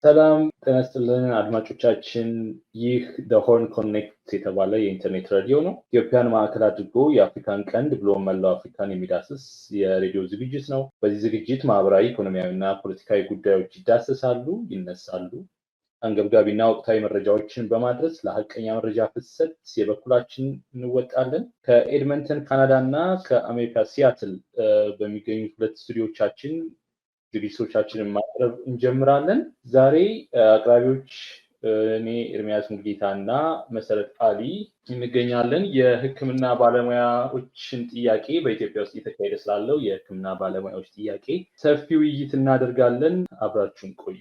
ሰላም ጤና ይስጥልን አድማጮቻችን። ይህ ሆርን ኮኔክት የተባለ የኢንተርኔት ሬዲዮ ነው። ኢትዮጵያን ማዕከል አድርጎ የአፍሪካን ቀንድ ብሎም መላው አፍሪካን የሚዳስስ የሬዲዮ ዝግጅት ነው። በዚህ ዝግጅት ማህበራዊ፣ ኢኮኖሚያዊና ፖለቲካዊ ጉዳዮች ይዳሰሳሉ፣ ይነሳሉ። አንገብጋቢና ወቅታዊ መረጃዎችን በማድረስ ለሀቀኛ መረጃ ፍሰት የበኩላችን እንወጣለን። ከኤድመንተን ካናዳ እና ከአሜሪካ ሲያትል በሚገኙት ሁለት ስቱዲዮቻችን ዝግጅቶቻችንን ማቅረብ እንጀምራለን። ዛሬ አቅራቢዎች እኔ ኤርሚያስ ሙሉጌታ እና መሰረት አሊ እንገኛለን። የሕክምና ባለሙያዎችን ጥያቄ በኢትዮጵያ ውስጥ እየተካሄደ ስላለው የሕክምና ባለሙያዎች ጥያቄ ሰፊ ውይይት እናደርጋለን። አብራችሁን ቆዩ።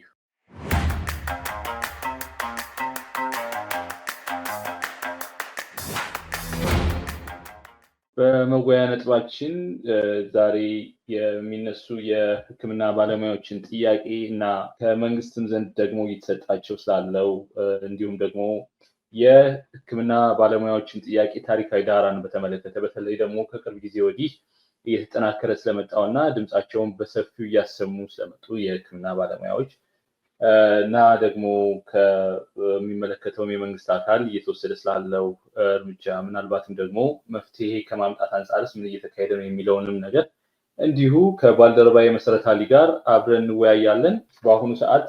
በመወያያ ነጥባችን ዛሬ የሚነሱ የሕክምና ባለሙያዎችን ጥያቄ እና ከመንግስትም ዘንድ ደግሞ እየተሰጣቸው ስላለው እንዲሁም ደግሞ የሕክምና ባለሙያዎችን ጥያቄ ታሪካዊ ዳራን በተመለከተ በተለይ ደግሞ ከቅርብ ጊዜ ወዲህ እየተጠናከረ ስለመጣው እና ድምፃቸውን በሰፊው እያሰሙ ስለመጡ የሕክምና ባለሙያዎች እና ደግሞ ከሚመለከተውም የመንግስት አካል እየተወሰደ ስላለው እርምጃ ምናልባትም ደግሞ መፍትሄ ከማምጣት አንጻርስ ምን እየተካሄደ ነው የሚለውንም ነገር እንዲሁ ከባልደረባ የመሰረት አሊ ጋር አብረን እንወያያለን። በአሁኑ ሰዓት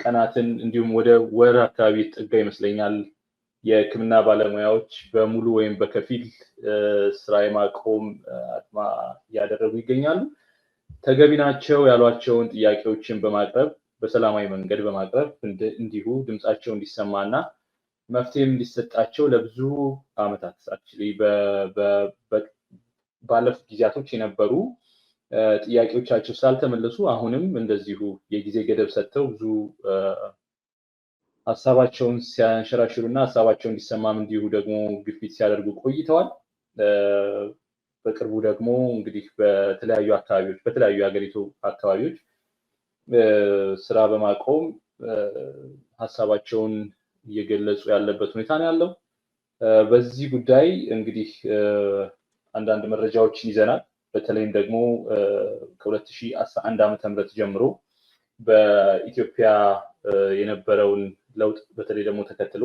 ቀናትን እንዲሁም ወደ ወር አካባቢ የተጠጋ ይመስለኛል የሕክምና ባለሙያዎች በሙሉ ወይም በከፊል ስራ የማቆም አድማ እያደረጉ ይገኛሉ። ተገቢ ናቸው ያሏቸውን ጥያቄዎችን በማቅረብ በሰላማዊ መንገድ በማቅረብ እንዲሁ ድምፃቸው እንዲሰማና መፍትሄም እንዲሰጣቸው ለብዙ ዓመታት አክቹዋሊ ባለፉት ጊዜያቶች የነበሩ ጥያቄዎቻቸው ስላልተመለሱ አሁንም እንደዚሁ የጊዜ ገደብ ሰጥተው ብዙ ሀሳባቸውን ሲያንሸራሽሩና ሀሳባቸው እንዲሰማም እንዲሁ ደግሞ ግፊት ሲያደርጉ ቆይተዋል። በቅርቡ ደግሞ እንግዲህ በተለያዩ አካባቢዎች በተለያዩ የሀገሪቱ አካባቢዎች ስራ በማቆም ሀሳባቸውን እየገለጹ ያለበት ሁኔታ ነው ያለው። በዚህ ጉዳይ እንግዲህ አንዳንድ መረጃዎችን ይዘናል። በተለይም ደግሞ ከ2011 ዓ.ም ጀምሮ በኢትዮጵያ የነበረውን ለውጥ በተለይ ደግሞ ተከትሎ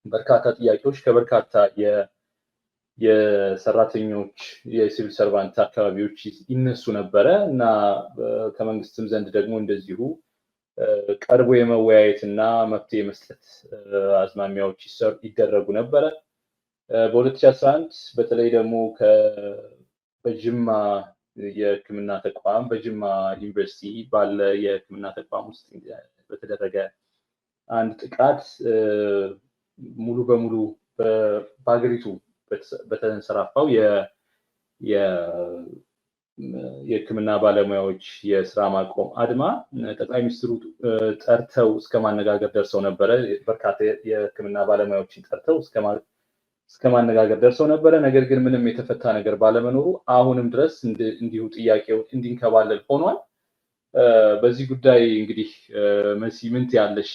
በርካታ ጥያቄዎች ከበርካታ የሰራተኞች የሲቪል ሰርቫንት አካባቢዎች ይነሱ ነበረ እና ከመንግስትም ዘንድ ደግሞ እንደዚሁ ቀርቦ የመወያየት እና መፍትሄ መስጠት አዝማሚያዎች ይደረጉ ነበረ። በ2011 በተለይ ደግሞ በጅማ የሕክምና ተቋም በጅማ ዩኒቨርሲቲ ባለ የሕክምና ተቋም ውስጥ በተደረገ አንድ ጥቃት ሙሉ በሙሉ በሀገሪቱ በተንሰራፋው የሕክምና ባለሙያዎች የስራ ማቆም አድማ ጠቅላይ ሚኒስትሩ ጠርተው እስከ ማነጋገር ደርሰው ነበረ። በርካታ የሕክምና ባለሙያዎችን ጠርተው እስከ ማነጋገር ደርሰው ነበረ። ነገር ግን ምንም የተፈታ ነገር ባለመኖሩ አሁንም ድረስ እንዲሁ ጥያቄው እንዲንከባለል ሆኗል። በዚህ ጉዳይ እንግዲህ መሲ ምን ትያለሽ?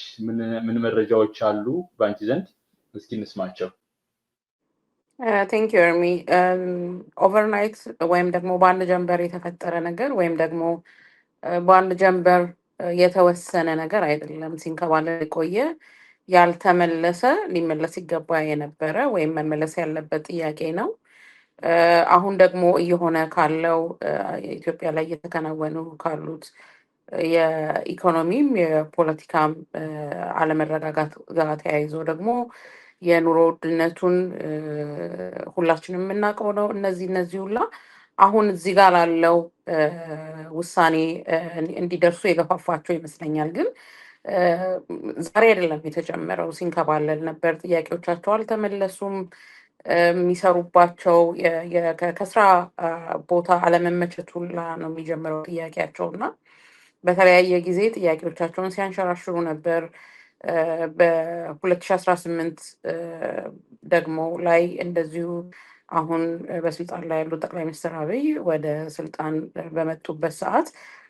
ምን መረጃዎች አሉ በአንቺ ዘንድ? እስኪ እንስማቸው። ቴንክ ዩ ኤርሚ። ኦቨርናይት ወይም ደግሞ በአንድ ጀንበር የተፈጠረ ነገር ወይም ደግሞ በአንድ ጀንበር የተወሰነ ነገር አይደለም። ሲንከባለል የቆየ ያልተመለሰ ሊመለስ ይገባ የነበረ ወይም መመለስ ያለበት ጥያቄ ነው። አሁን ደግሞ እየሆነ ካለው ኢትዮጵያ ላይ እየተከናወኑ ካሉት የኢኮኖሚም የፖለቲካም አለመረጋጋት ጋር ተያይዞ ደግሞ የኑሮ ውድነቱን ሁላችንም የምናውቀው ነው። እነዚህ ሁላ አሁን እዚህ ጋር ላለው ውሳኔ እንዲደርሱ የገፋፋቸው ይመስለኛል። ግን ዛሬ አይደለም የተጀመረው፣ ሲንከባለል ነበር። ጥያቄዎቻቸው አልተመለሱም። የሚሰሩባቸው ከስራ ቦታ አለመመቸት ሁላ ነው የሚጀምረው ጥያቄያቸው እና በተለያየ ጊዜ ጥያቄዎቻቸውን ሲያንሸራሽሩ ነበር። በ2018 ደግሞ ላይ እንደዚሁ አሁን በስልጣን ላይ ያሉ ጠቅላይ ሚኒስትር አብይ ወደ ስልጣን በመጡበት ሰዓት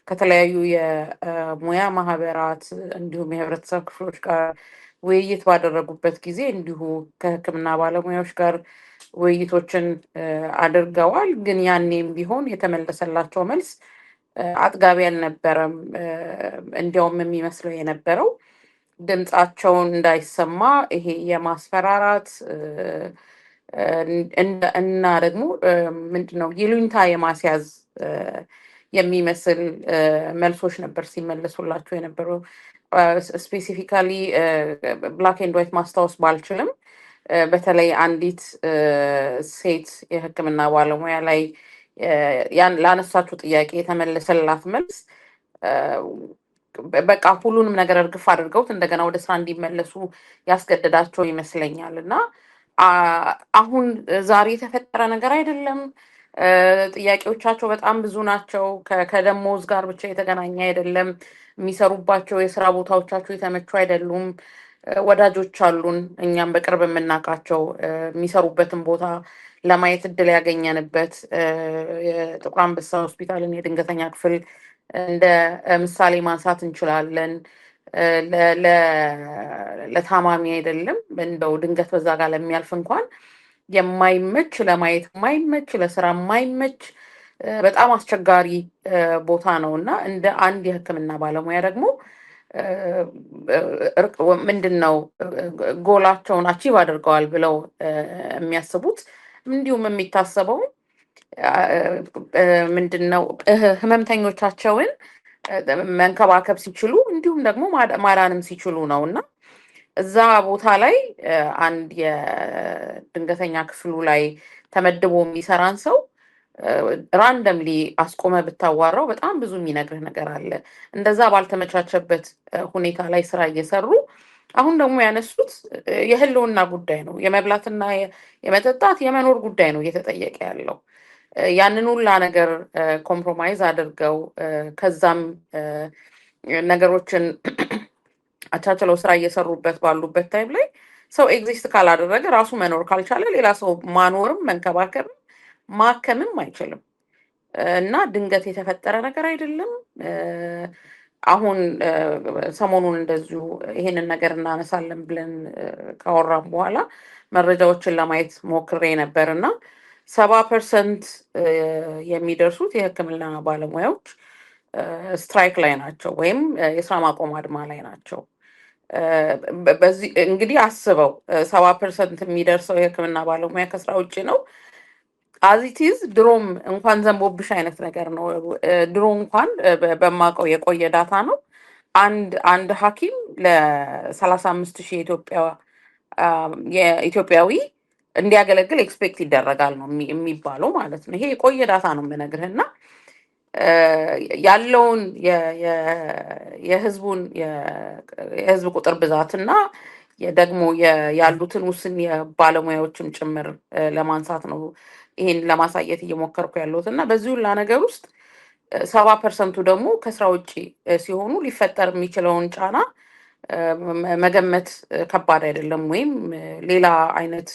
ከተለያዩ የሙያ ማህበራት እንዲሁም የህብረተሰብ ክፍሎች ጋር ውይይት ባደረጉበት ጊዜ እንዲሁ ከሕክምና ባለሙያዎች ጋር ውይይቶችን አድርገዋል። ግን ያኔም ቢሆን የተመለሰላቸው መልስ አጥጋቢ አልነበረም። እንዲያውም የሚመስለው የነበረው ድምፃቸውን እንዳይሰማ ይሄ የማስፈራራት እና ደግሞ ምንድነው ይሉኝታ የማስያዝ የሚመስል መልሶች ነበር ሲመለሱላቸው የነበረው። ስፔሲፊካሊ ብላክ ኤንድ ዋይት ማስታወስ ባልችልም በተለይ አንዲት ሴት የሕክምና ባለሙያ ላይ ላነሳችው ጥያቄ የተመለሰላት መልስ በቃ ሁሉንም ነገር እርግፍ አድርገውት እንደገና ወደ ስራ እንዲመለሱ ያስገደዳቸው ይመስለኛል። እና አሁን ዛሬ የተፈጠረ ነገር አይደለም። ጥያቄዎቻቸው በጣም ብዙ ናቸው። ከደሞዝ ጋር ብቻ የተገናኘ አይደለም። የሚሰሩባቸው የስራ ቦታዎቻቸው የተመቹ አይደሉም። ወዳጆች አሉን እኛም በቅርብ የምናውቃቸው የሚሰሩበትን ቦታ ለማየት እድል ያገኘንበት የጥቁር አንበሳ ሆስፒታልን የድንገተኛ ክፍል እንደ ምሳሌ ማንሳት እንችላለን። ለታማሚ አይደለም እንደው ድንገት በዛ ጋር ለሚያልፍ እንኳን የማይመች ለማየት የማይመች ለስራ የማይመች በጣም አስቸጋሪ ቦታ ነው እና እንደ አንድ የሕክምና ባለሙያ ደግሞ ምንድን ነው ጎላቸውን አቺቭ አድርገዋል ብለው የሚያስቡት እንዲሁም የሚታሰበው ምንድን ነው ህመምተኞቻቸውን መንከባከብ ሲችሉ እንዲሁም ደግሞ ማዳንም ሲችሉ ነው እና እዛ ቦታ ላይ አንድ የድንገተኛ ክፍሉ ላይ ተመድቦ የሚሰራን ሰው ራንደምሊ አስቆመ ብታዋራው በጣም ብዙ የሚነግርህ ነገር አለ። እንደዛ ባልተመቻቸበት ሁኔታ ላይ ስራ እየሰሩ አሁን ደግሞ ያነሱት የህልውና ጉዳይ ነው። የመብላትና የመጠጣት የመኖር ጉዳይ ነው እየተጠየቀ ያለው። ያንን ሁላ ነገር ኮምፕሮማይዝ አድርገው ከዛም ነገሮችን አቻችለው ስራ እየሰሩበት ባሉበት ታይም ላይ ሰው ኤግዚስት ካላደረገ ራሱ መኖር ካልቻለ ሌላ ሰው ማኖርም መንከባከብም ማከምም አይችልም እና ድንገት የተፈጠረ ነገር አይደለም። አሁን ሰሞኑን እንደዚሁ ይሄንን ነገር እናነሳለን ብለን ካወራም በኋላ መረጃዎችን ለማየት ሞክሬ ነበር እና 70% የሚደርሱት የሕክምና ባለሙያዎች ስትራይክ ላይ ናቸው ወይም የስራ ማቆም አድማ ላይ ናቸው። በዚህ እንግዲህ አስበው 70% የሚደርሰው የሕክምና ባለሙያ ከስራ ውጭ ነው። አዚቲዝ ድሮም እንኳን ዘንቦብሽ አይነት ነገር ነው። ድሮ እንኳን በማውቀው የቆየ ዳታ ነው አንድ ሐኪም ለ35,000 የኢትዮጵያዊ እንዲያገለግል ኤክስፔክት ይደረጋል ነው የሚባለው ማለት ነው። ይሄ የቆየ ዳታ ነው የምነግርህ እና ያለውን የህዝብ ቁጥር ብዛት እና ደግሞ ያሉትን ውስን የባለሙያዎችም ጭምር ለማንሳት ነው ይሄን ለማሳየት እየሞከርኩ ያለሁት እና በዚህ ሁላ ነገር ውስጥ 70% ደግሞ ከስራ ውጭ ሲሆኑ ሊፈጠር የሚችለውን ጫና መገመት ከባድ አይደለም። ወይም ሌላ አይነት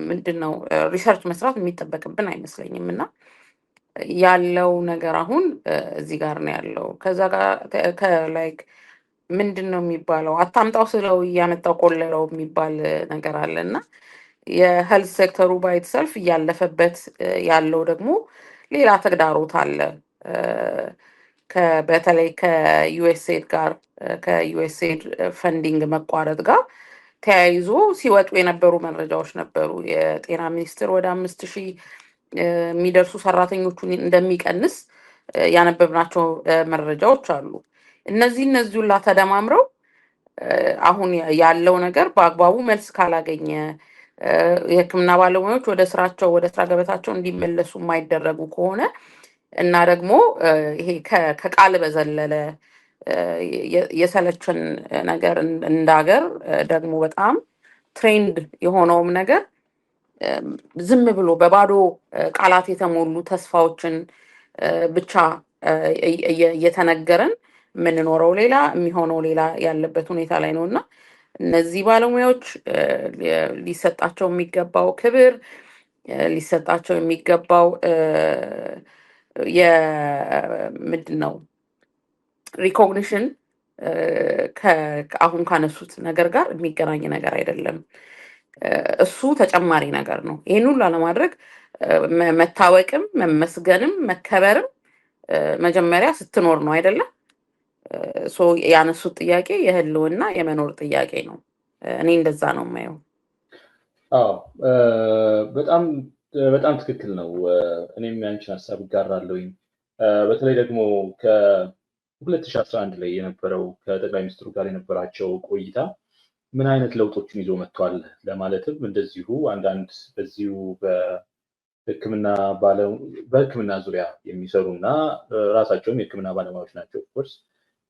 ምንድን ነው ሪሰርች መስራት የሚጠበቅብን አይመስለኝም እና ያለው ነገር አሁን እዚህ ጋር ነው ያለው። ከዛ ጋር ከላይክ ምንድን ነው የሚባለው አታምጣው ስለው እያመጣው ቆለለው የሚባል ነገር አለ እና የሄልት ሴክተሩ ባይት ሰልፍ እያለፈበት ያለው ደግሞ ሌላ ተግዳሮት አለ። በተለይ ከዩኤስኤድ ጋር ከዩኤስኤድ ፈንዲንግ መቋረጥ ጋር ተያይዞ ሲወጡ የነበሩ መረጃዎች ነበሩ። የጤና ሚኒስቴር ወደ 5,000 የሚደርሱ ሰራተኞቹን እንደሚቀንስ ያነበብናቸው መረጃዎች አሉ። እነዚህ ሁላ ተደማምረው አሁን ያለው ነገር በአግባቡ መልስ ካላገኘ የሕክምና ባለሙያዎች ወደ ስራ ገበታቸው እንዲመለሱ የማይደረጉ ከሆነ እና ደግሞ ይሄ ከቃል በዘለለ የሰለችን ነገር እንዳገር ደግሞ በጣም ትሬንድ የሆነውም ነገር ዝም ብሎ በባዶ ቃላት የተሞሉ ተስፋዎችን ብቻ እየተነገረን የምንኖረው ሌላ የሚሆነው ሌላ ያለበት ሁኔታ ላይ ነው እና እነዚህ ባለሙያዎች ሊሰጣቸው የሚገባው ክብር ሊሰጣቸው የሚገባው ምንድን ነው ሪኮግኒሽን አሁን ካነሱት ነገር ጋር የሚገናኝ ነገር አይደለም። እሱ ተጨማሪ ነገር ነው። ይህን ሁሉ ለማድረግ መታወቅም መመስገንም መከበርም መጀመሪያ ስትኖር ነው አይደለም? ያነሱት ጥያቄ የህልውና የመኖር ጥያቄ ነው። እኔ እንደዛ ነው የማየው። አዎ በጣም በጣም ትክክል ነው። እኔም ያንቺን ሀሳብ እጋራለሁኝ። በተለይ ደግሞ ከ2011 ላይ የነበረው ከጠቅላይ ሚኒስትሩ ጋር የነበራቸው ቆይታ ምን አይነት ለውጦችን ይዞ መጥቷል ለማለትም እንደዚሁ አንዳንድ በዚሁ በሕክምና ዙሪያ የሚሰሩ እና ራሳቸውም የሕክምና ባለሙያዎች ናቸው ኦፍኮርስ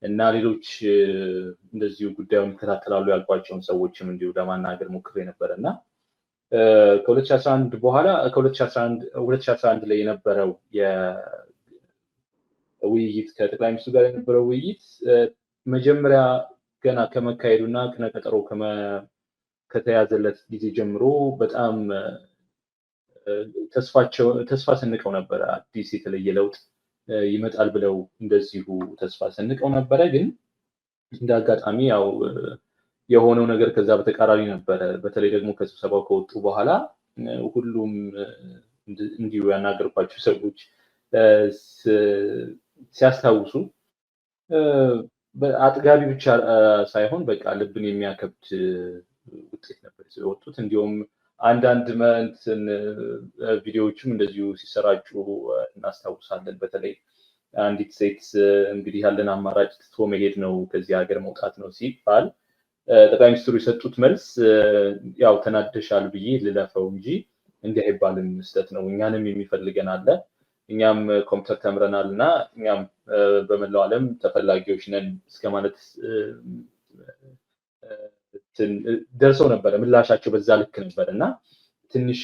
እና ሌሎች እንደዚሁ ጉዳዩን ይከታተላሉ ያልኳቸውን ሰዎችም እንዲሁ ለማናገር ሞክሬ ነበረ እና ከ2011 በኋላ ከ2011 ላይ የነበረው የውይይት ከጠቅላይ ሚኒስትሩ ጋር የነበረው ውይይት መጀመሪያ ገና ከመካሄዱና ከነቀጠሮ ከተያዘለት ጊዜ ጀምሮ በጣም ተስፋ ሰንቀው ነበረ። አዲስ የተለየ ለውጥ ይመጣል ብለው እንደዚሁ ተስፋ ሰንቀው ነበረ። ግን እንደ አጋጣሚ ያው የሆነው ነገር ከዛ በተቃራኒ ነበረ። በተለይ ደግሞ ከስብሰባው ከወጡ በኋላ ሁሉም እንዲሁ ያናገርኳቸው ሰዎች ሲያስታውሱ አጥጋቢ ብቻ ሳይሆን በቃ ልብን የሚያከብድ ውጤት ነበር የወጡት። እንዲሁም አንዳንድ ቪዲዮዎችም እንደዚሁ ሲሰራጩ እናስታውሳለን። በተለይ አንዲት ሴት እንግዲህ ያለን አማራጭ ትቶ መሄድ ነው፣ ከዚህ ሀገር መውጣት ነው ሲባል ጠቅላይ ሚኒስትሩ የሰጡት መልስ ያው ተናደሻል ብዬ ልለፈው እንጂ እንዲህ አይባልም፣ ስህተት ነው፣ እኛንም የሚፈልገን አለ፣ እኛም ኮምፒውተር ተምረናል እና እኛም በመላው ዓለም ተፈላጊዎች ነን እስከ ማለት ደርሰው ነበረ። ምላሻቸው በዛ ልክ ነበር እና ትንሽ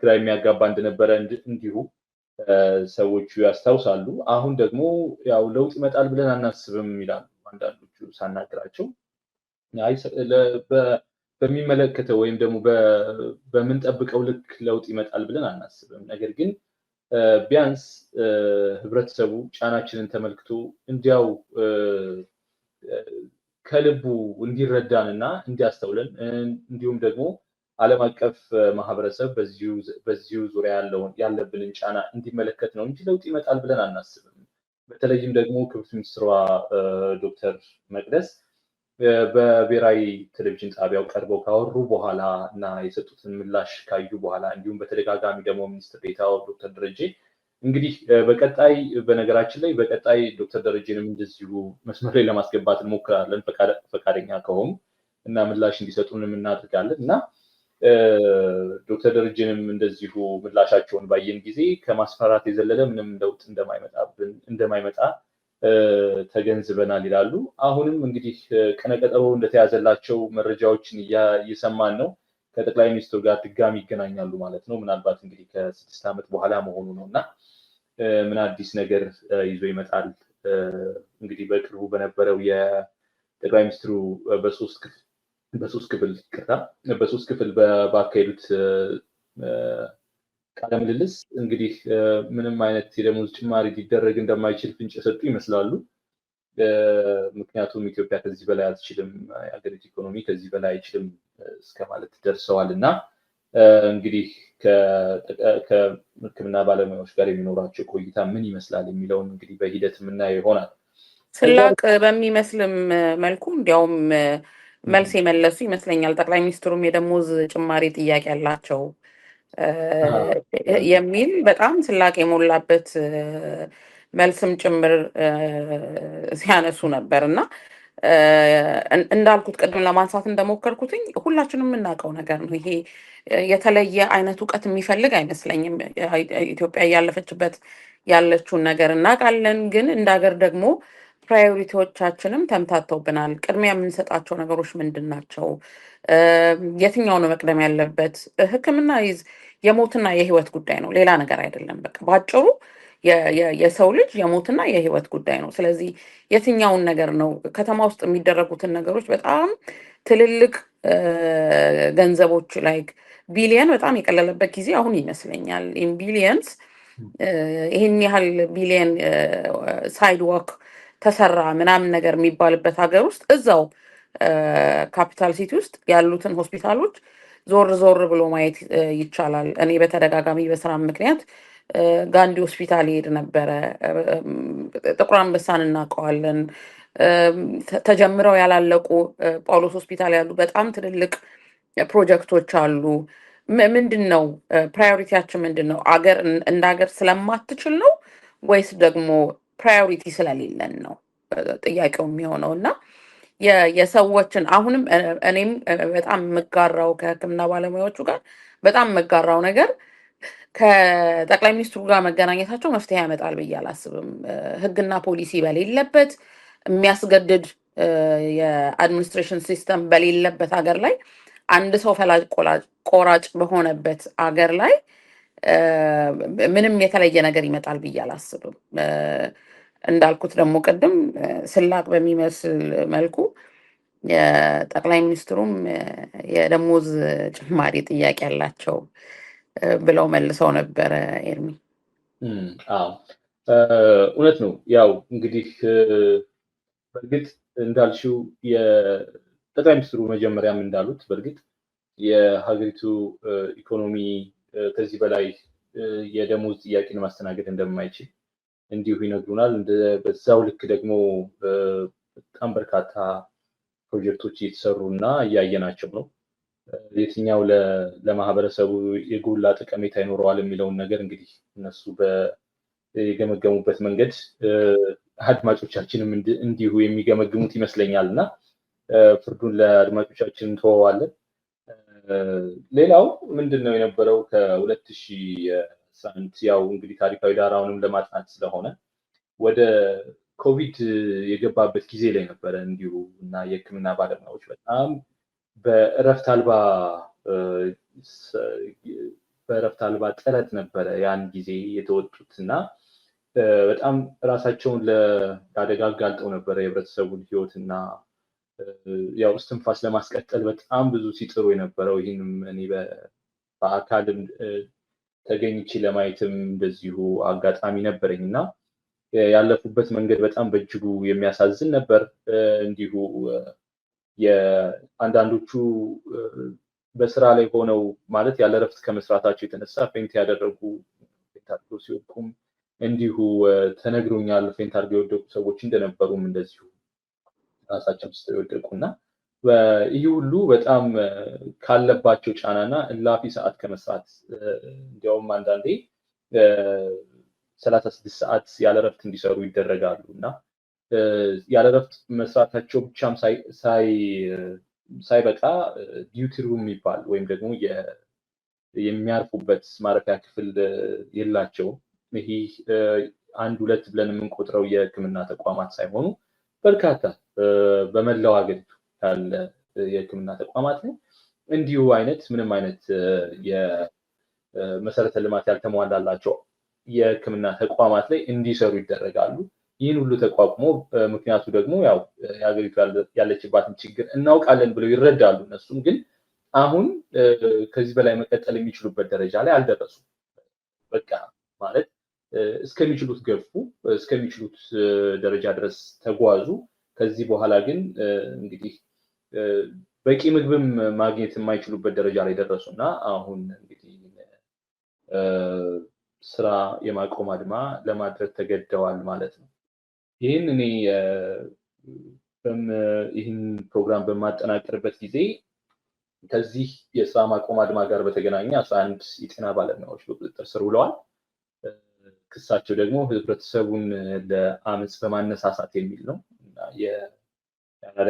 ግራ የሚያጋባ እንደነበረ እንዲሁ ሰዎቹ ያስታውሳሉ። አሁን ደግሞ ያው ለውጥ ይመጣል ብለን አናስብም ይላሉ አንዳንዶቹ ሳናግራቸው። በሚመለከተው ወይም ደግሞ በምንጠብቀው ልክ ለውጥ ይመጣል ብለን አናስብም። ነገር ግን ቢያንስ ህብረተሰቡ ጫናችንን ተመልክቶ እንዲያው ከልቡ እንዲረዳን እና እንዲያስተውለን እንዲሁም ደግሞ ዓለም አቀፍ ማህበረሰብ በዚሁ ዙሪያ ያለብንን ጫና እንዲመለከት ነው እንጂ ለውጥ ይመጣል ብለን አናስብም። በተለይም ደግሞ ክብርት ሚኒስትሯ ዶክተር መቅደስ በብሔራዊ ቴሌቪዥን ጣቢያው ቀርበው ካወሩ በኋላ እና የሰጡትን ምላሽ ካዩ በኋላ እንዲሁም በተደጋጋሚ ደግሞ ሚኒስትር ዴኤታው ዶክተር ደረጀ እንግዲህ በነገራችን ላይ በቀጣይ ዶክተር ደረጀንም እንደዚሁ መስመር ላይ ለማስገባት እንሞክራለን ፈቃደኛ ከሆኑ እና ምላሽ እንዲሰጡንም እናደርጋለን እና ዶክተር ደረጀንም እንደዚሁ ምላሻቸውን ባየን ጊዜ ከማስፈራራት የዘለለ ምንም ለውጥ እንደማይመጣ ተገንዝበናል ይላሉ። አሁንም እንግዲህ ቀነቀጠሮ እንደተያዘላቸው መረጃዎችን እየሰማን ነው። ከጠቅላይ ሚኒስትሩ ጋር ድጋሚ ይገናኛሉ ማለት ነው። ምናልባት እንግዲህ ከ6 ዓመት በኋላ መሆኑ ነው እና ምን አዲስ ነገር ይዞ ይመጣል? እንግዲህ በቅርቡ በነበረው የጠቅላይ ሚኒስትሩ በሶስት ክፍል ባካሄዱት ቃለ ምልልስ እንግዲህ ምንም አይነት የደሞዝ ጭማሪ ሊደረግ እንደማይችል ፍንጭ የሰጡ ይመስላሉ። ምክንያቱም ኢትዮጵያ ከዚህ በላይ አትችልም፣ የሀገሪቱ ኢኮኖሚ ከዚህ በላይ አይችልም እስከ ማለት ደርሰዋል እና እንግዲህ ከሕክምና ባለሙያዎች ጋር የሚኖራቸው ቆይታ ምን ይመስላል የሚለውን እንግዲህ በሂደት የምናየው ይሆናል። ስላቅ በሚመስልም መልኩ እንዲያውም መልስ የመለሱ ይመስለኛል። ጠቅላይ ሚኒስትሩም የደሞዝ ጭማሪ ጥያቄ ያላቸው የሚል በጣም ስላቅ የሞላበት መልስም ጭምር ሲያነሱ ነበር እና እንዳልኩት ቅድም ለማንሳት እንደሞከርኩትኝ ሁላችንም የምናውቀው ነገር ነው። ይሄ የተለየ አይነት እውቀት የሚፈልግ አይመስለኝም። ኢትዮጵያ እያለፈችበት ያለችውን ነገር እናውቃለን። ግን እንደ ሀገር ደግሞ ፕራዮሪቲዎቻችንም ተምታተውብናል። ቅድሚያ የምንሰጣቸው ነገሮች ምንድን ናቸው? የትኛው ነው መቅደም ያለበት? ሕክምና የሞትና የህይወት ጉዳይ ነው፣ ሌላ ነገር አይደለም። በቃ በአጭሩ የሰው ልጅ የሞትና የህይወት ጉዳይ ነው። ስለዚህ የትኛውን ነገር ነው ከተማ ውስጥ የሚደረጉትን ነገሮች በጣም ትልልቅ ገንዘቦች ላይ ቢሊየን በጣም የቀለለበት ጊዜ አሁን ይመስለኛል። ቢሊየንስ ይህን ያህል ቢሊየን ሳይድ ዋክ ተሰራ ምናምን ነገር የሚባልበት ሀገር ውስጥ እዛው ካፒታል ሲቲ ውስጥ ያሉትን ሆስፒታሎች ዞር ብሎ ማየት ይቻላል። እኔ በተደጋጋሚ በስራ ምክንያት ጋንዲ ሆስፒታል ይሄድ ነበረ። ጥቁር አንበሳን እናውቀዋለን። ተጀምረው ያላለቁ ጳውሎስ ሆስፒታል ያሉ በጣም ትልልቅ ፕሮጀክቶች አሉ። ምንድን ነው ፕራዮሪቲያችን? ምንድን ነው? እንደ ሀገር ስለማትችል ነው ወይስ ደግሞ ፕራዮሪቲ ስለሌለን ነው ጥያቄው የሚሆነው? እና የሰዎችን አሁንም እኔም በጣም የምጋራው ከሕክምና ባለሙያዎቹ ጋር በጣም የምጋራው ነገር ከጠቅላይ ሚኒስትሩ ጋር መገናኘታቸው መፍትሄ ያመጣል ብዬ አላስብም። ሕግና ፖሊሲ በሌለበት የሚያስገድድ የአድሚኒስትሬሽን ሲስተም በሌለበት ሀገር ላይ አንድ ሰው ፈላጭ ቆራጭ በሆነበት ሀገር ላይ ምንም የተለየ ነገር ይመጣል ብዬ አላስብም። እንዳልኩት ደግሞ ቅድም ስላቅ በሚመስል መልኩ የጠቅላይ ሚኒስትሩም የደሞዝ ጭማሪ ጥያቄ ያላቸው ብለው መልሰው ነበረ። ኤርሚ አዎ እውነት ነው። ያው እንግዲህ በእርግጥ እንዳልሽው የጠቅላይ ሚኒስትሩ መጀመሪያም እንዳሉት በእርግጥ የሀገሪቱ ኢኮኖሚ ከዚህ በላይ የደሞዝ ጥያቄን ማስተናገድ እንደማይችል እንዲሁ ይነግሩናል። በዛው ልክ ደግሞ በጣም በርካታ ፕሮጀክቶች እየተሰሩ እና እያየናቸው ነው። የትኛው ለማህበረሰቡ የጎላ ጠቀሜታ ይኖረዋል የሚለውን ነገር እንግዲህ እነሱ የገመገሙበት መንገድ አድማጮቻችንም እንዲሁ የሚገመግሙት ይመስለኛል እና ፍርዱን ለአድማጮቻችን እንተወዋለን። ሌላው ምንድን ነው የነበረው ከ2011 ያው እንግዲህ ታሪካዊ ዳራውንም ለማጥናት ስለሆነ ወደ ኮቪድ የገባበት ጊዜ ላይ ነበረ እንዲሁ እና የሕክምና ባለሙያዎች በጣም በእረፍት አልባ ጥረት ነበረ ያን ጊዜ የተወጡት እና በጣም ራሳቸውን ለአደጋ አጋልጠው ነበረ የህብረተሰቡን ህይወትና ያው እስትንፋስ ለማስቀጠል በጣም ብዙ ሲጥሩ የነበረው። ይህንም እኔ በአካልም ተገኝቼ ለማየትም እንደዚሁ አጋጣሚ ነበረኝ እና ያለፉበት መንገድ በጣም በእጅጉ የሚያሳዝን ነበር። እንዲሁ የአንዳንዶቹ በስራ ላይ ሆነው ማለት ያለ እረፍት ከመስራታቸው የተነሳ ፌንት ያደረጉ ፌንት አድርገው ሲወድቁም እንዲሁ ተነግሮኛል። ፌንት አድርገው የወደቁ ሰዎች እንደነበሩም እንደዚሁ ራሳቸውን ስተው የወደቁና ይህ ሁሉ በጣም ካለባቸው ጫናና እላፊ ሰዓት ከመስራት እንዲያውም አንዳንዴ 36 ሰዓት ያለ እረፍት እንዲሰሩ ይደረጋሉ እና ያለ እረፍት መስራታቸው ብቻም ሳይበቃ ዲዩቲ ሩም የሚባል ወይም ደግሞ የሚያርፉበት ማረፊያ ክፍል የላቸውም። ይህ አንድ ሁለት ብለን የምንቆጥረው የሕክምና ተቋማት ሳይሆኑ በርካታ በመላው ሀገሪቱ ያለ የሕክምና ተቋማት ላይ እንዲሁ አይነት ምንም አይነት የመሰረተ ልማት ያልተሟላላቸው የሕክምና ተቋማት ላይ እንዲሰሩ ይደረጋሉ። ይህን ሁሉ ተቋቁሞ ምክንያቱ ደግሞ ያው የሀገሪቱ ያለችባትን ችግር እናውቃለን ብለው ይረዳሉ። እነሱም ግን አሁን ከዚህ በላይ መቀጠል የሚችሉበት ደረጃ ላይ አልደረሱም። በቃ ማለት እስከሚችሉት ገፉ፣ እስከሚችሉት ደረጃ ድረስ ተጓዙ። ከዚህ በኋላ ግን እንግዲህ በቂ ምግብም ማግኘት የማይችሉበት ደረጃ ላይ ደረሱ እና አሁን እንግዲህ ስራ የማቆም አድማ ለማድረግ ተገደዋል ማለት ነው። ይህን እኔ ይህን ፕሮግራም በማጠናቀርበት ጊዜ ከዚህ የስራ ማቆም አድማ ጋር በተገናኘ 11 የጤና ባለሙያዎች በቁጥጥር ስር ውለዋል። ክሳቸው ደግሞ ህብረተሰቡን ለአመፅ በማነሳሳት የሚል ነው እና የካናዳ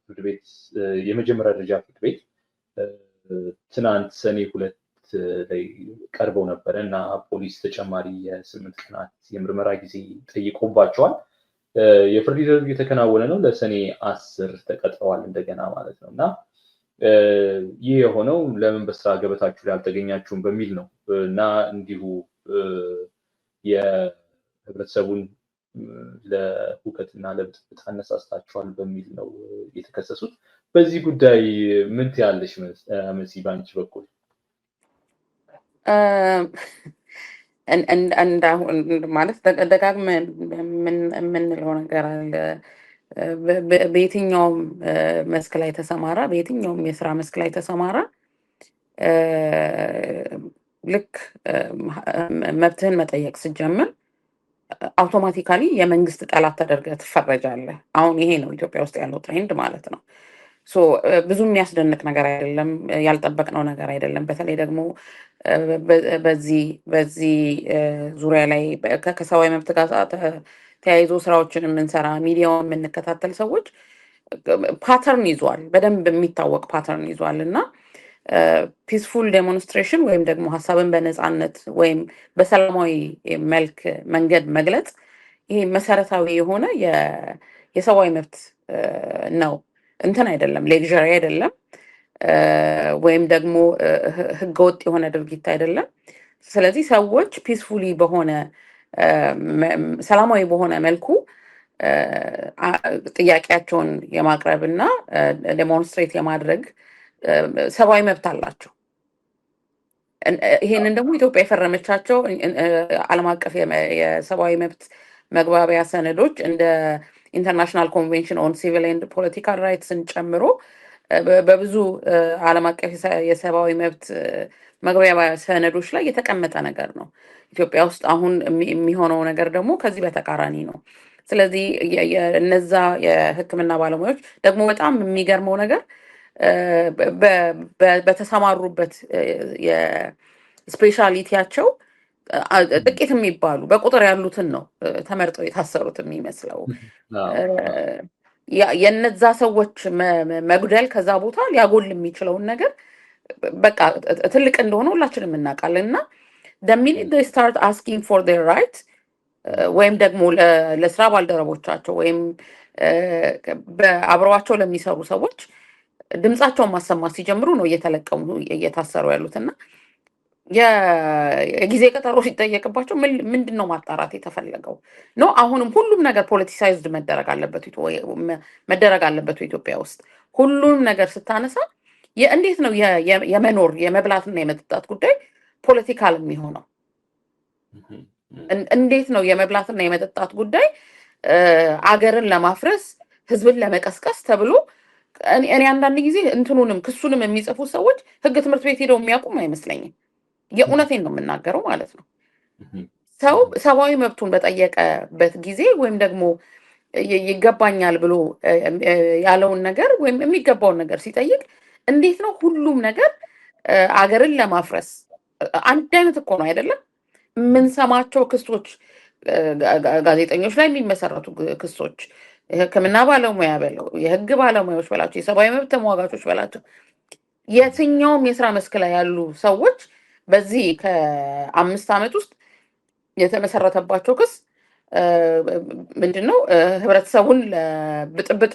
ፍርድ ቤት የመጀመሪያ ደረጃ ፍርድ ቤት ትናንት ሰኔ 2 ላይ ቀርበው ነበረ እና ፖሊስ ተጨማሪ የ8 ቀናት የምርመራ ጊዜ ጠይቆባቸዋል። የፍርድ ሂደቱ እየተከናወነ ነው። ለሰኔ 10 ተቀጥረዋል እንደገና ማለት ነው እና ይህ የሆነው ለምን በስራ ገበታችሁ ላይ አልተገኛችሁም በሚል ነው እና እንዲሁ የህብረተሰቡን ለሁከትና ለብጥብጥ አነሳስታችኋል በሚል ነው የተከሰሱት። በዚህ ጉዳይ ምን ትያለሽ መሲ ባንቺ በኩል? ማለት ደጋግመን የምንለው ነገር አለ። በየትኛውም መስክ ላይ ተሰማራ፣ በየትኛውም የስራ መስክ ላይ ተሰማራ ልክ መብትህን መጠየቅ ስትጀምር አውቶማቲካሊ የመንግስት ጠላት ተደርገህ ትፈረጃለህ። አሁን ይሄ ነው ኢትዮጵያ ውስጥ ያለው ትሬንድ ማለት ነው። ብዙ የሚያስደንቅ ነገር አይደለም፣ ያልጠበቅነው ነገር አይደለም። በተለይ ደግሞ በዚህ ዙሪያ ላይ ከሰብአዊ መብት ጋር ተያይዞ ስራዎችን የምንሰራ ሚዲያውን የምንከታተል ሰዎች ፓተርን ይዟል፣ በደንብ የሚታወቅ ፓተርን ይዟል እና ፒስፉል ዴሞንስትሬሽን ወይም ደግሞ ሀሳብን በነፃነት ወይም በሰላማዊ መንገድ መግለጽ ይሄ መሰረታዊ የሆነ የሰብአዊ መብት ነው። እንትን አይደለም፣ ሌክዠሪ አይደለም፣ ወይም ደግሞ ህገወጥ የሆነ ድርጊት አይደለም። ስለዚህ ሰዎች ፒስፉሊ በሆነ ሰላማዊ በሆነ መልኩ ጥያቄያቸውን የማቅረብ እና ዴሞንስትሬት የማድረግ ሰብአዊ መብት አላቸው። ይሄንን ደግሞ ኢትዮጵያ የፈረመቻቸው ዓለም አቀፍ የሰብአዊ መብት መግባቢያ ሰነዶች እንደ ኢንተርናሽናል ኮንቬንሽን ኦን ሲቪል ኤንድ ፖለቲካል ራይትስን ጨምሮ በብዙ ዓለም አቀፍ የሰብአዊ መብት መግባቢያ ሰነዶች ላይ የተቀመጠ ነገር ነው። ኢትዮጵያ ውስጥ አሁን የሚሆነው ነገር ደግሞ ከዚህ በተቃራኒ ነው። ስለዚህ እነዛ የሕክምና ባለሙያዎች ደግሞ በጣም የሚገርመው ነገር በተሰማሩበት የስፔሻሊቲያቸው ጥቂት የሚባሉ በቁጥር ያሉትን ነው ተመርጠው የታሰሩት የሚመስለው። የነዛ ሰዎች መጉደል ከዛ ቦታ ሊያጎል የሚችለውን ነገር በቃ ትልቅ እንደሆነ ሁላችንም እናውቃለን። እና the minute they start asking for their right ወይም ደግሞ ለስራ ባልደረቦቻቸው ወይም አብረዋቸው ለሚሰሩ ሰዎች ድምጻቸውን ማሰማት ሲጀምሩ ነው እየተለቀሙ እየታሰሩ ያሉት። እና የጊዜ ቀጠሮ ሲጠየቅባቸው ምንድን ነው ማጣራት የተፈለገው ነው? አሁንም ሁሉም ነገር ፖለቲሳይዝድ መደረግ አለበት ኢትዮጵያ ውስጥ ሁሉም ነገር ስታነሳ እንዴት ነው የመኖር የመብላትና የመጠጣት ጉዳይ ፖለቲካል የሚሆነው? እንዴት ነው የመብላትና የመጠጣት ጉዳይ አገርን ለማፍረስ ህዝብን ለመቀስቀስ ተብሎ? እኔ አንዳንድ ጊዜ እንትኑንም ክሱንም የሚጽፉ ሰዎች ህግ ትምህርት ቤት ሄደው የሚያውቁም አይመስለኝም። የእውነቴን ነው የምናገረው ማለት ነው። ሰው ሰብአዊ መብቱን በጠየቀበት ጊዜ ወይም ደግሞ ይገባኛል ብሎ ያለውን ነገር ወይም የሚገባውን ነገር ሲጠይቅ እንዴት ነው ሁሉም ነገር አገርን ለማፍረስ? አንድ አይነት እኮ ነው አይደለም? የምንሰማቸው ክሶች፣ ጋዜጠኞች ላይ የሚመሰረቱ ክሶች፣ የህክምና ባለሙያ በለው፣ የህግ ባለሙያዎች በላቸው፣ የሰብአዊ መብት ተሟጋቾች በላቸው፣ የትኛውም የስራ መስክ ላይ ያሉ ሰዎች በዚህ ከ5 ዓመት ውስጥ የተመሰረተባቸው ክስ ምንድነው? ህብረተሰቡን ለብጥብጥ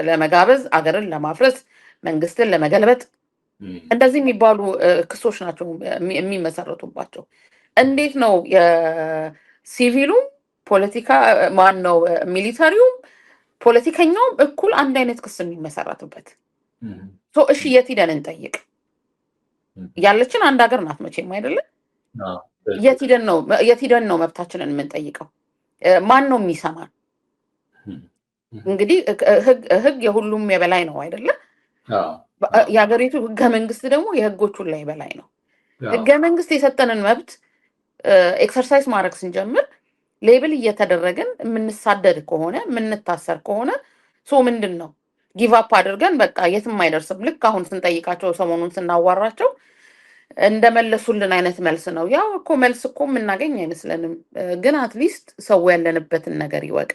ለመጋበዝ፣ አገርን ለማፍረስ፣ መንግስትን ለመገልበጥ እንደዚህ የሚባሉ ክሶች ናቸው የሚመሰረቱባቸው። እንዴት ነው የሲቪሉም ፖለቲካ ማን ነው ሚሊታሪውም ፖለቲከኛውም እኩል አንድ አይነት ክስ የሚመሰረትበት? እሺ የት ሂደን እንጠይቅ? ያለችን አንድ ሀገር ናት መቼም አይደለም። የት ሂደን ነው መብታችንን የምንጠይቀው? ማን ነው የሚሰማን? እንግዲህ ህግ የሁሉም የበላይ ነው አይደለም። የሀገሪቱ ህገ መንግስት ደግሞ የህጎች ሁሉ የበላይ ነው። ህገ መንግስት የሰጠንን መብት ኤክሰርሳይዝ ማድረግ ስንጀምር ሌብል እየተደረግን የምንሳደድ ከሆነ የምንታሰር ከሆነ ምንድን ነው ጊቭ አፕ አድርገን በቃ የትም አይደርስም። ልክ አሁን ስንጠይቃቸው ሰሞኑን ስናዋራቸው እንደመለሱልን አይነት መልስ ነው። ያው እኮ መልስ እኮ የምናገኝ አይመስለንም፣ ግን አትሊስት ሰው ያለንበትን ነገር ይወቅ።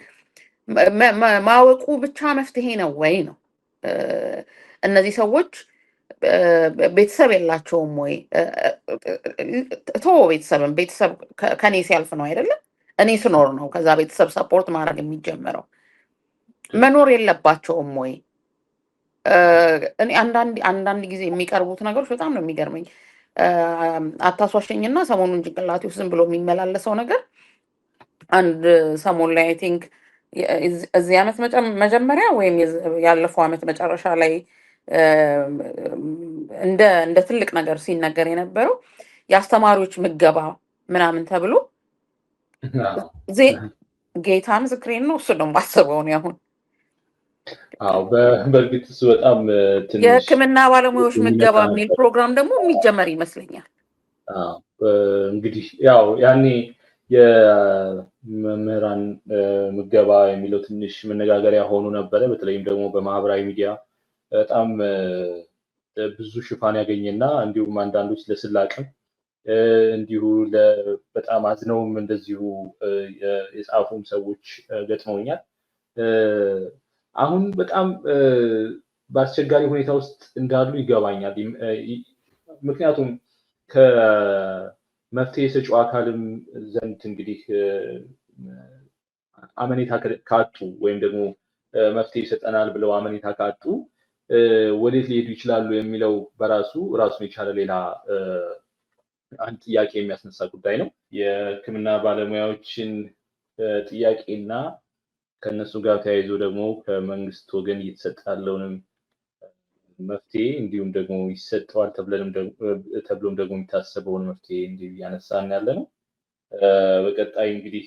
ማወቁ ብቻ መፍትሄ ነው ወይ ነው? እነዚህ ሰዎች ቤተሰብ የላቸውም ወይ? ቤተሰብ ከኔ ሲያልፍ ነው አይደለም፣ እኔ ስኖር ነው ከዛ ቤተሰብ ሰፖርት ማድረግ የሚጀምረው። መኖር የለባቸውም ወይ? እኔ አንዳንድ ጊዜ የሚቀርቡት ነገሮች በጣም ነው የሚገርመኝ። አታሷሸኝና ሰሞኑን ጭንቅላቴ ውስጥ ዝም ብሎ የሚመላለሰው ነገር አንድ ሰሞን ላይ አይ ቲንክ እዚህ ዓመት መጀመሪያ ወይም ያለፈው ዓመት መጨረሻ ላይ እንደ ትልቅ ነገር ሲነገር የነበረው የአስተማሪዎች ምገባ ምናምን ተብሎ ጌታ ምስክሬን ነው። እሱ ነው የማስበው ነው አሁን። በእርግጥ እሱ በጣም ትንሽ የህክምና ባለሙያዎች ምገባ የሚል ፕሮግራም ደግሞ የሚጀመር ይመስለኛል። እንግዲህ ያው ያኔ የመምህራን ምገባ የሚለው ትንሽ መነጋገሪያ ሆኖ ነበረ። በተለይም ደግሞ በማህበራዊ ሚዲያ በጣም ብዙ ሽፋን ያገኘና እንዲሁም አንዳንዶች ለስላቅም እንዲሁ በጣም አዝነውም እንደዚሁ የጻፉም ሰዎች ገጥመውኛል። አሁን በጣም በአስቸጋሪ ሁኔታ ውስጥ እንዳሉ ይገባኛል። ምክንያቱም ከመፍትሄ ሰጪው አካልም ዘንድ እንግዲህ አመኔታ ካጡ ወይም ደግሞ መፍትሄ ይሰጠናል ብለው አመኔታ ካጡ ወዴት ሊሄዱ ይችላሉ የሚለው በራሱ ራሱን የቻለ ሌላ አንድ ጥያቄ የሚያስነሳ ጉዳይ ነው። የሕክምና ባለሙያዎችን ጥያቄና ከነሱ ጋር ተያይዞ ደግሞ ከመንግስት ወገን እየተሰጠ ያለውንም መፍትሄ እንዲሁም ደግሞ ይሰጠዋል ተብሎም ደግሞ የሚታሰበውን መፍትሄ እንዲሁ እያነሳን ያለ ነው። በቀጣይ እንግዲህ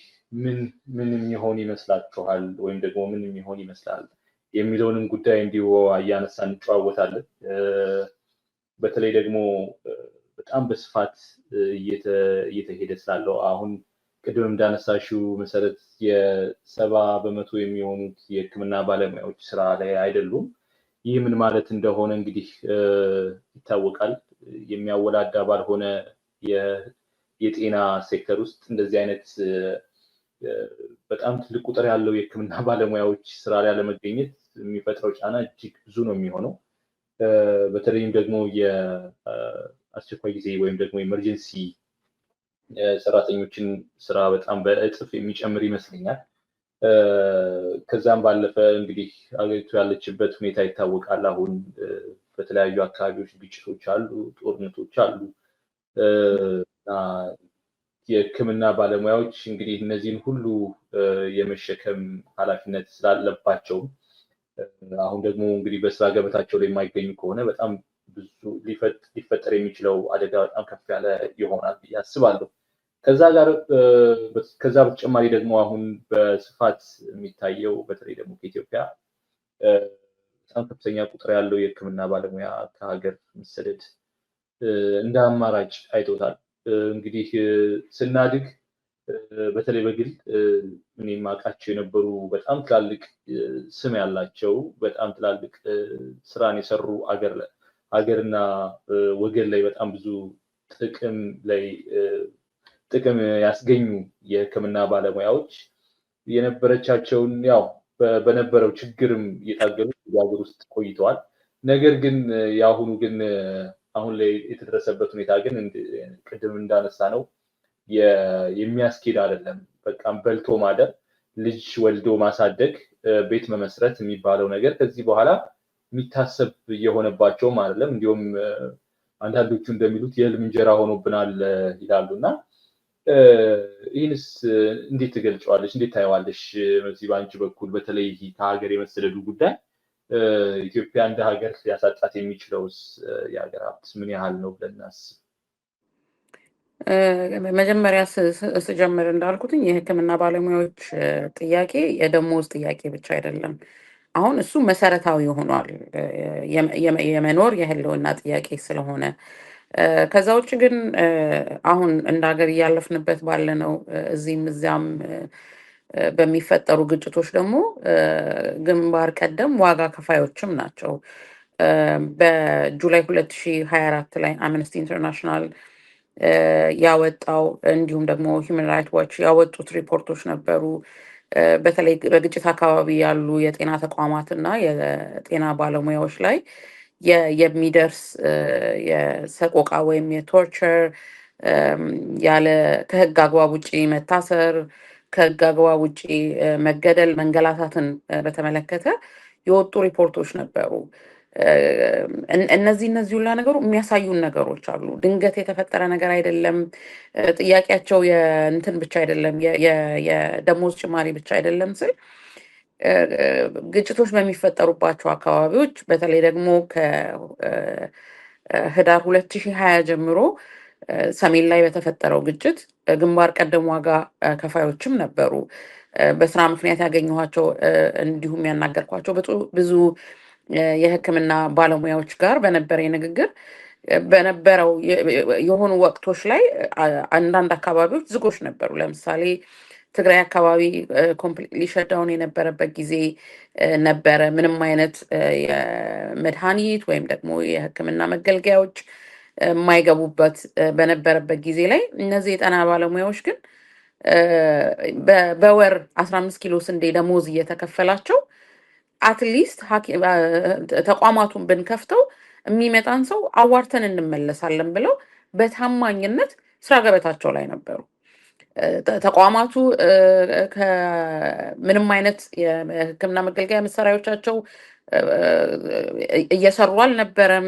ምን የሚሆን ይመስላችኋል ወይም ደግሞ ምን የሚሆን ይመስላል የሚለውንም ጉዳይ እንዲሁ እያነሳን እንጨዋወታለን። በተለይ ደግሞ በጣም በስፋት እየተሄደ ስላለው አሁን ቅድም እንዳነሳሽው መሰረት የ70% የሚሆኑት የሕክምና ባለሙያዎች ስራ ላይ አይደሉም። ይህ ምን ማለት እንደሆነ እንግዲህ ይታወቃል። የሚያወላዳ ባልሆነ የጤና ሴክተር ውስጥ እንደዚህ አይነት በጣም ትልቅ ቁጥር ያለው የሕክምና ባለሙያዎች ስራ ላይ አለመገኘት የሚፈጥረው ጫና እጅግ ብዙ ነው የሚሆነው። በተለይም ደግሞ የአስቸኳይ ጊዜ ወይም ደግሞ ኤመርጀንሲ ሰራተኞችን ስራ በጣም በእጥፍ የሚጨምር ይመስለኛል። ከዛም ባለፈ እንግዲህ አገሪቱ ያለችበት ሁኔታ ይታወቃል። አሁን በተለያዩ አካባቢዎች ግጭቶች አሉ፣ ጦርነቶች አሉ። የሕክምና ባለሙያዎች እንግዲህ እነዚህን ሁሉ የመሸከም ኃላፊነት ስላለባቸው አሁን ደግሞ እንግዲህ በስራ ገበታቸው ላይ የማይገኙ ከሆነ በጣም ብዙ ሊፈጠር የሚችለው አደጋ በጣም ከፍ ያለ ይሆናል ብዬ አስባለሁ። ከዛ በተጨማሪ ደግሞ አሁን በስፋት የሚታየው በተለይ ደግሞ ከኢትዮጵያ በጣም ከፍተኛ ቁጥር ያለው የሕክምና ባለሙያ ከሀገር መሰደድ እንደ አማራጭ አይቶታል። እንግዲህ ስናድግ በተለይ በግል እኔ የማውቃቸው የነበሩ በጣም ትላልቅ ስም ያላቸው በጣም ትላልቅ ስራን የሰሩ ሀገርና ወገን ላይ በጣም ብዙ ጥቅም ያስገኙ የሕክምና ባለሙያዎች የነበረቻቸውን ያው በነበረው ችግርም እየታገሉ ሀገር ውስጥ ቆይተዋል። ነገር ግን የአሁኑ ግን አሁን ላይ የተደረሰበት ሁኔታ ግን ቅድም እንዳነሳ ነው የሚያስኬድ አይደለም። በቃም በልቶ ማደር፣ ልጅ ወልዶ ማሳደግ፣ ቤት መመስረት የሚባለው ነገር ከዚህ በኋላ የሚታሰብ እየሆነባቸውም አይደለም። እንዲሁም አንዳንዶቹ እንደሚሉት የህልም እንጀራ ሆኖብናል ይላሉ እና ይህንስ እንዴት ትገልጫዋለሽ? እንዴት ታየዋለሽ? በዚህ በአንቺ በኩል በተለይ ከሀገር የመሰደዱ ጉዳይ ኢትዮጵያ እንደ ሀገር ሊያሳጣት የሚችለውስ የሀገር ሀብት ምን ያህል ነው ብለን እናስብ? መጀመሪያ ስጀምር እንዳልኩትኝ የሕክምና ባለሙያዎች ጥያቄ የደሞዝ ጥያቄ ብቻ አይደለም። አሁን እሱ መሰረታዊ ሆኗል፣ የመኖር የህልውና ጥያቄ ስለሆነ። ከዛ ውጭ ግን አሁን እንደ ሀገር እያለፍንበት ባለነው እዚህም እዚያም በሚፈጠሩ ግጭቶች ደግሞ ግንባር ቀደም ዋጋ ከፋዮችም ናቸው። በጁላይ 2024 ላይ አምነስቲ ኢንተርናሽናል ያወጣው እንዲሁም ደግሞ ሂውማን ራይትስ ዋች ያወጡት ሪፖርቶች ነበሩ። በተለይ በግጭት አካባቢ ያሉ የጤና ተቋማት እና የጤና ባለሙያዎች ላይ የሚደርስ የሰቆቃ ወይም የቶርቸር፣ ያለ ከህግ አግባብ ውጭ መታሰር፣ ከህግ አግባብ ውጭ መገደል፣ መንገላታትን በተመለከተ የወጡ ሪፖርቶች ነበሩ። እነዚህ ሁላ ነገሩ የሚያሳዩን ነገሮች አሉ። ድንገት የተፈጠረ ነገር አይደለም። ጥያቄያቸው የእንትን ብቻ አይደለም፣ የደሞዝ ጭማሪ ብቻ አይደለም ስል ግጭቶች በሚፈጠሩባቸው አካባቢዎች በተለይ ደግሞ ከህዳር 2020 ጀምሮ ሰሜን ላይ በተፈጠረው ግጭት ግንባር ቀደም ዋጋ ከፋዮችም ነበሩ። በስራ ምክንያት ያገኘኋቸው እንዲሁም ያናገርኳቸው ብዙ የሕክምና ባለሙያዎች ጋር በነበረ ንግግር በነበረው የሆኑ ወቅቶች ላይ አንዳንድ አካባቢዎች ዝጎች ነበሩ። ለምሳሌ ትግራይ አካባቢ ኮምፕሊትሊ ሸዳውን የነበረበት ጊዜ ነበረ። ምንም አይነት የመድኃኒት ወይም ደግሞ የሕክምና መገልገያዎች የማይገቡበት በነበረበት ጊዜ ላይ እነዚህ የጤና ባለሙያዎች ግን በወር 15 ኪሎ ስንዴ ደሞዝ እየተከፈላቸው አትሊስት ተቋማቱን ብንከፍተው የሚመጣን ሰው አዋርተን እንመለሳለን ብለው በታማኝነት ስራ ገበታቸው ላይ ነበሩ። ተቋማቱ ምንም አይነት የሕክምና መገልገያ መሳሪያዎቻቸው እየሰሩ አልነበረም።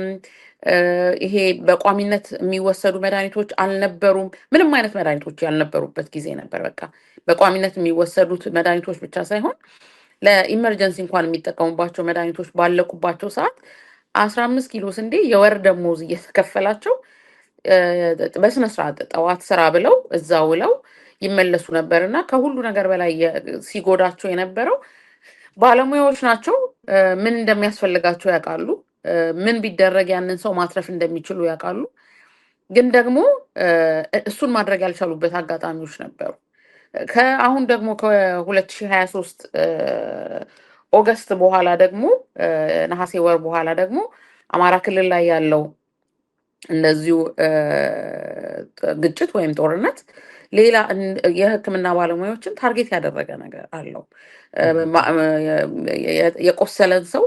ይሄ በቋሚነት የሚወሰዱ መድኃኒቶች አልነበሩም። ምንም አይነት መድኃኒቶች ያልነበሩበት ጊዜ ነበር። በቃ በቋሚነት የሚወሰዱት መድኃኒቶች ብቻ ሳይሆን ለኢመርጀንሲ እንኳን የሚጠቀሙባቸው መድኃኒቶች ባለቁባቸው ሰዓት 15 ኪሎ ስንዴ የወር ደሞዝ እየተከፈላቸው በስነስርዓት ጠዋት ስራ ብለው እዛ ውለው ይመለሱ ነበር እና ከሁሉ ነገር በላይ ሲጎዳቸው የነበረው ባለሙያዎች ናቸው። ምን እንደሚያስፈልጋቸው ያውቃሉ። ምን ቢደረግ ያንን ሰው ማትረፍ እንደሚችሉ ያውቃሉ። ግን ደግሞ እሱን ማድረግ ያልቻሉበት አጋጣሚዎች ነበሩ። አሁን ደግሞ ከ2023 ኦገስት በኋላ ደግሞ ነሐሴ ወር በኋላ ደግሞ አማራ ክልል ላይ ያለው እንደዚሁ ግጭት ወይም ጦርነት ሌላ የሕክምና ባለሙያዎችን ታርጌት ያደረገ ነገር አለው። የቆሰለን ሰው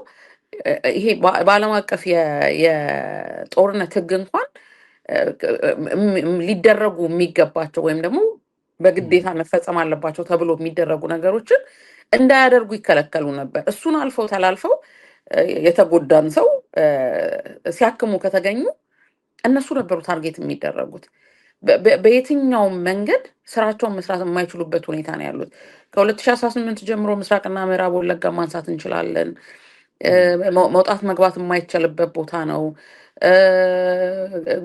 ይሄ በዓለም አቀፍ የጦርነት ሕግ እንኳን ሊደረጉ የሚገባቸው ወይም ደግሞ በግዴታ መፈጸም አለባቸው ተብሎ የሚደረጉ ነገሮችን እንዳያደርጉ ይከለከሉ ነበር። እሱን አልፈው ተላልፈው የተጎዳን ሰው ሲያክሙ ከተገኙ እነሱ ነበሩ ታርጌት የሚደረጉት። በየትኛውም መንገድ ስራቸውን መስራት የማይችሉበት ሁኔታ ነው ያሉት። ከ2018 ጀምሮ ምስራቅና ምዕራብ ወለጋ ማንሳት እንችላለን። መውጣት መግባት የማይቻልበት ቦታ ነው።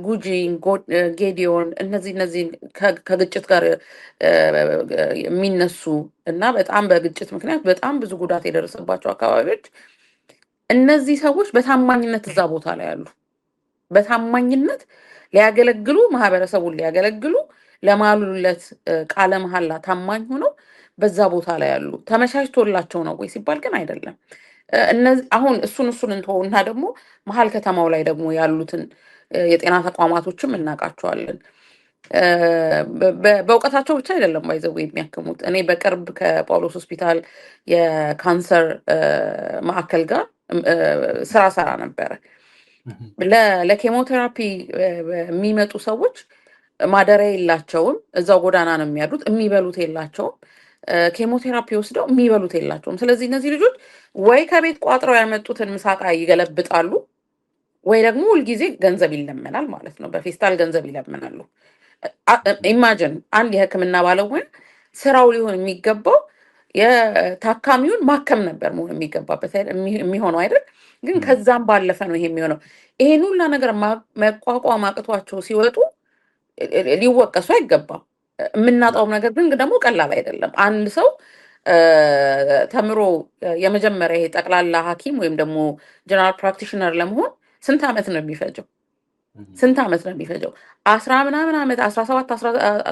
ጉጂ፣ ጌዲዮን እነዚህ ከግጭት ጋር የሚነሱ እና በጣም በግጭት ምክንያት በጣም ብዙ ጉዳት የደረሰባቸው አካባቢዎች እነዚህ ሰዎች በታማኝነት እዛ ቦታ ላይ ያሉ በታማኝነት ሊያገለግሉ ማህበረሰቡን ሊያገለግሉ ለማሉለት ቃለ መሐላ ታማኝ ሆነው በዛ ቦታ ላይ ያሉ ተመቻችቶላቸው ነው ወይ ሲባል ግን አይደለም። አሁን እሱን እንተውና ደግሞ መሀል ከተማው ላይ ደግሞ ያሉትን የጤና ተቋማቶችም እናውቃቸዋለን። በእውቀታቸው ብቻ አይደለም ባይዘው የሚያክሙት። እኔ በቅርብ ከጳውሎስ ሆስፒታል የካንሰር ማዕከል ጋር ስራ ሰራ ነበረ። ለኬሞቴራፒ የሚመጡ ሰዎች ማደሪያ የላቸውም። እዛው ጎዳና ነው የሚያድሩት። የሚበሉት የላቸውም። ኬሞቴራፒ ወስደው የሚበሉት የላቸውም። ስለዚህ እነዚህ ልጆች ወይ ከቤት ቋጥረው ያመጡትን ምሳቃ ይገለብጣሉ ወይ ደግሞ ሁልጊዜ ገንዘብ ይለመናል ማለት ነው። በፌስታል ገንዘብ ይለምናሉ። ኢማጅን አንድ የሕክምና ባለሙያ ስራው ሊሆን የሚገባው የታካሚውን ማከም ነበር መሆን የሚገባበት የሚሆነው አይደል? ግን ከዛም ባለፈ ነው ይሄ የሚሆነው። ይሄን ሁላ ነገር መቋቋም አቅቷቸው ሲወጡ ሊወቀሱ አይገባም። የምናጣውም ነገር ግን ደግሞ ቀላል አይደለም። አንድ ሰው ተምሮ የመጀመሪያ ይሄ ጠቅላላ ሐኪም ወይም ደግሞ ጀነራል ፕራክቲሽነር ለመሆን ስንት ዓመት ነው የሚፈጀው? ስንት ዓመት ነው የሚፈጀው? 10 ምናምን ዓመት 17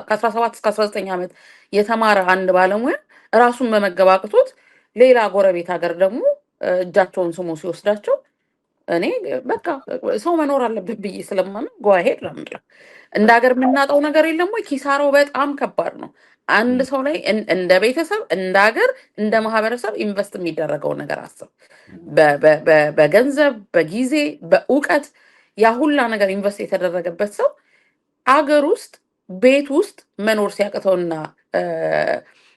ከ17 እስከ 19 ዓመት የተማረ አንድ ባለሙያ ራሱን በመገባቅቶት ሌላ ጎረቤት ሀገር ደግሞ እጃቸውን ስሞ ሲወስዳቸው እኔ በቃ ሰው መኖር አለበት ብዬ ስለማምን ጓሄድ ነው የምለው። እንደ ሀገር የምናጣው ነገር የለም ወይ? ኪሳራው በጣም ከባድ ነው። አንድ ሰው ላይ እንደ ቤተሰብ፣ እንደ ሀገር፣ እንደ ማህበረሰብ ኢንቨስት የሚደረገው ነገር አስብ። በገንዘብ፣ በጊዜ፣ በእውቀት ያ ሁላ ነገር ኢንቨስት የተደረገበት ሰው አገር ውስጥ ቤት ውስጥ መኖር ሲያቅተውና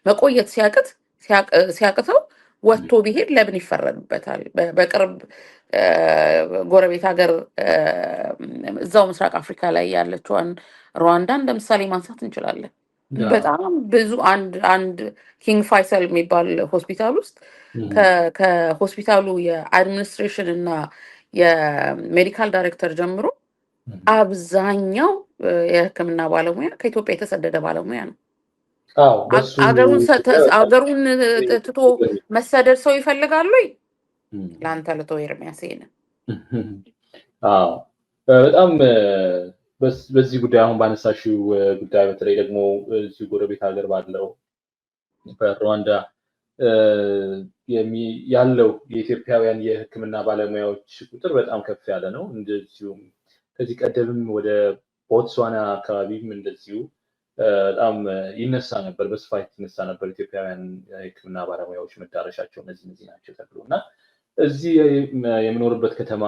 መቆየት ሲያቅተው ወጥቶ ቢሄድ ለምን ይፈረድበታል? በቅርብ ጎረቤት ሀገር እዛው ምስራቅ አፍሪካ ላይ ያለችውን ሩዋንዳ እንደ ምሳሌ ማንሳት እንችላለን። በጣም ብዙ አንድ ኪንግ ፋይሰል የሚባል ሆስፒታል ውስጥ ከሆስፒታሉ የአድሚኒስትሬሽን እና የሜዲካል ዳይሬክተር ጀምሮ አብዛኛው የሕክምና ባለሙያ ከኢትዮጵያ የተሰደደ ባለሙያ ነው። አገሩን ትቶ መሰደድ ሰው ይፈልጋሉ። ለአንተ ልቶ ኤርሚያስ ይሄንን በጣም በዚህ ጉዳይ አሁን ባነሳሽው ጉዳይ በተለይ ደግሞ እዚህ ጎረቤት ሀገር ባለው በሩዋንዳ ያለው የኢትዮጵያውያን የሕክምና ባለሙያዎች ቁጥር በጣም ከፍ ያለ ነው። እንደዚሁም ከዚህ ቀደምም ወደ ቦትስዋና አካባቢም እንደዚሁ በጣም ይነሳ ነበር፣ በስፋት ይነሳ ነበር። ኢትዮጵያውያን የሕክምና ባለሙያዎች መዳረሻቸው እነዚህ ናቸው ተብሎ እና እዚህ የምኖርበት ከተማ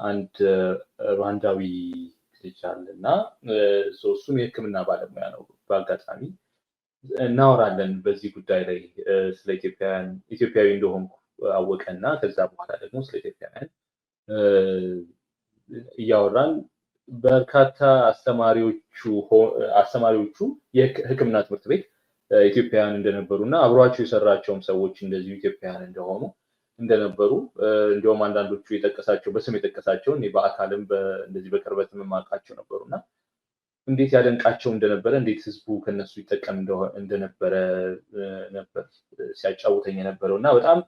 አንድ ሩዋንዳዊ ልጅ አለ እና እሱም የሕክምና ባለሙያ ነው። በአጋጣሚ እናወራለን በዚህ ጉዳይ ላይ ስለ ኢትዮጵያዊ እንደሆንኩ አወቀና ከዛ በኋላ ደግሞ ስለ ኢትዮጵያውያን እያወራን በርካታ አስተማሪዎቹ የሕክምና ትምህርት ቤት ኢትዮጵያውያን እንደነበሩ እና አብሯቸው የሰራቸውም ሰዎች እንደዚሁ ኢትዮጵያውያን እንደነበሩ እንዲሁም አንዳንዶቹ በስም የጠቀሳቸው እኔ በአካልም እንደዚህ በቅርበትም የማውቃቸው ነበሩ እና እንዴት ያደንቃቸው እንደነበረ እንዴት ህዝቡ ከነሱ ይጠቀም እንደነበረ ነበር ሲያጫውተኝ የነበረው እና በጣም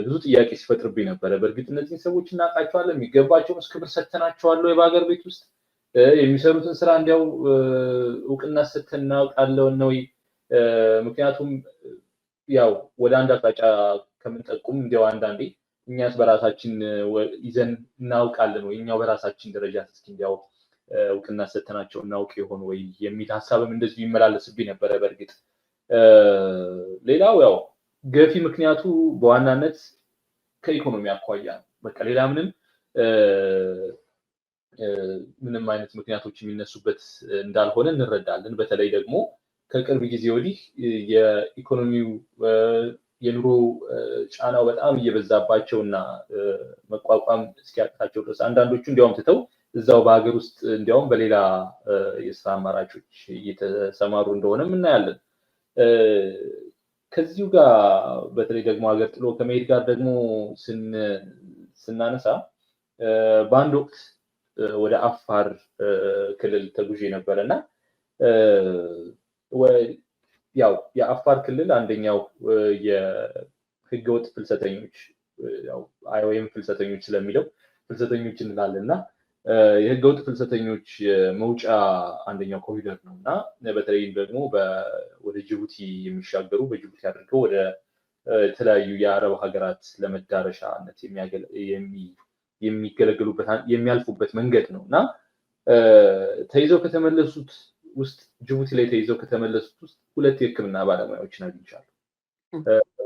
ብዙ ጥያቄ ሲፈጥርብኝ ነበረ። በእርግጥ እነዚህን ሰዎች እናውቃቸዋለን፣ የሚገባቸውን ክብር ሰጥተናቸዋል ወይ? በሀገር ቤት ውስጥ የሚሰሩትን ስራ እንዲያው እውቅና ሰጥተን እናውቃለን ነው? ምክንያቱም ያው ወደ አንድ አቅጣጫ ከምንጠቁም እንዲያው አንዳንዴ እኛስ በራሳችን ይዘን እናውቃለን ወይ? እኛው በራሳችን ደረጃ እስኪ እንዲያው እውቅና ሰጥተናቸው እናውቅ ይሆን ወይ የሚል ሀሳብም እንደዚሁ ይመላለስብኝ ነበረ። በእርግጥ ሌላው ያው ገፊ ምክንያቱ በዋናነት ከኢኮኖሚ አኳያ ነው። በቃ ሌላ ምንም አይነት ምክንያቶች የሚነሱበት እንዳልሆነ እንረዳለን። በተለይ ደግሞ ከቅርብ ጊዜ ወዲህ የኢኮኖሚው የኑሮ ጫናው በጣም እየበዛባቸው እና መቋቋም እስኪያቅታቸው ድረስ አንዳንዶቹ እንዲያውም ትተው እዛው በሀገር ውስጥ እንዲያውም በሌላ የስራ አማራጮች እየተሰማሩ እንደሆነም እናያለን። ከዚሁ ጋር በተለይ ደግሞ ሀገር ጥሎ ከመሄድ ጋር ደግሞ ስናነሳ በአንድ ወቅት ወደ አፋር ክልል ተጉዤ ነበረ እና ያው የአፋር ክልል አንደኛው የህገወጥ ፍልሰተኞች ወይም ፍልሰተኞች ስለሚለው ፍልሰተኞች እንላለን እና የህገወጥ ፍልሰተኞች መውጫ አንደኛው ኮሪደር ነው እና በተለይም ደግሞ ወደ ጅቡቲ የሚሻገሩ በጅቡቲ አድርገው ወደ የተለያዩ የአረብ ሀገራት ለመዳረሻነት የሚገለገሉበት የሚያልፉበት መንገድ ነው እና ተይዘው ከተመለሱት ውስጥ ጅቡቲ ላይ ተይዘው ከተመለሱት ውስጥ 2 የህክምና ባለሙያዎችን አግኝቻለሁ።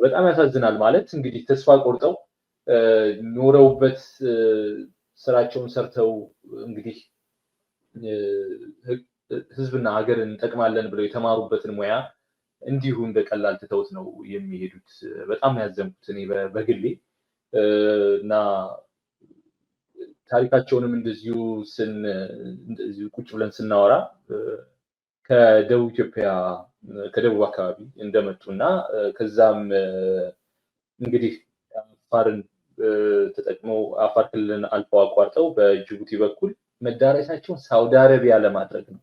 በጣም ያሳዝናል። ማለት እንግዲህ ተስፋ ቆርጠው ኖረውበት ስራቸውን ሰርተው እንግዲህ ህዝብና ሀገርን እንጠቅማለን ብለው የተማሩበትን ሙያ እንዲሁ እንደቀላል ትተውት ነው የሚሄዱት። በጣም ያዘንኩት እኔ በግሌ እና ታሪካቸውንም እንደዚሁ ቁጭ ብለን ስናወራ ከደቡብ ኢትዮጵያ ከደቡብ አካባቢ እንደመጡና ከዛም እንግዲህ አፋርን ተጠቅመው አፋር ክልልን አልፈው አቋርጠው በጅቡቲ በኩል መዳረሻቸውን ሳውዲ አረቢያ ለማድረግ ነው።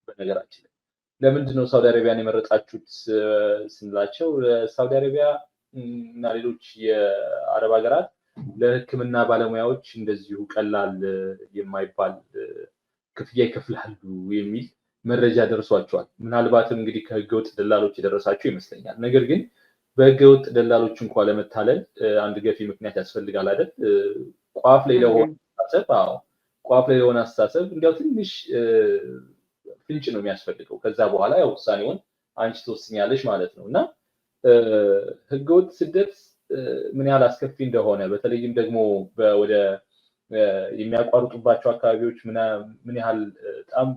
በነገራችን ላይ ለምንድን ነው ሳውዲ አረቢያን የመረጣችሁት ስንላቸው ሳውዲ አረቢያ እና ሌሎች የአረብ ሀገራት ለሕክምና ባለሙያዎች እንደዚሁ ቀላል የማይባል ክፍያ ይከፍላሉ የሚል መረጃ ደርሷቸዋል። ምናልባትም እንግዲህ ከህገወጥ ደላሎች የደረሳቸው ይመስለኛል። ነገር ግን በህገወጥ ደላሎች እንኳን ለመታለል አንድ ገፊ ምክንያት ያስፈልጋል አይደል? ቋፍ ላይ ለሆነ አስተሳሰብ እንዲያው ትንሽ ፍንጭ ነው የሚያስፈልገው። ከዛ በኋላ ያው ውሳኔውን አንቺ ትወስኛለሽ ማለት ነው እና ህገወጥ ስደት ምን ያህል አስከፊ እንደሆነ በተለይም ደግሞ ወደ የሚያቋርጡባቸው አካባቢዎች ምን ያህል በጣም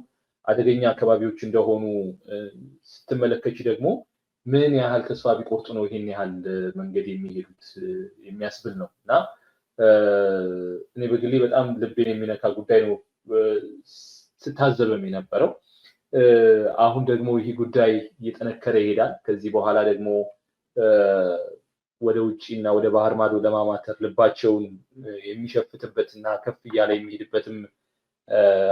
አደገኛ አካባቢዎች እንደሆኑ ስትመለከች ደግሞ ምን ያህል ተስፋ ቢቆርጡ ነው ይሄን ያህል መንገድ የሚሄዱት የሚያስብል ነው እና እኔ በግሌ በጣም ልቤን የሚነካ ጉዳይ ነው ስታዘበም የነበረው። አሁን ደግሞ ይህ ጉዳይ እየጠነከረ ይሄዳል። ከዚህ በኋላ ደግሞ ወደ ውጭ እና ወደ ባህር ማዶ ለማማተር ልባቸውን የሚሸፍትበት እና ከፍ እያለ የሚሄድበትም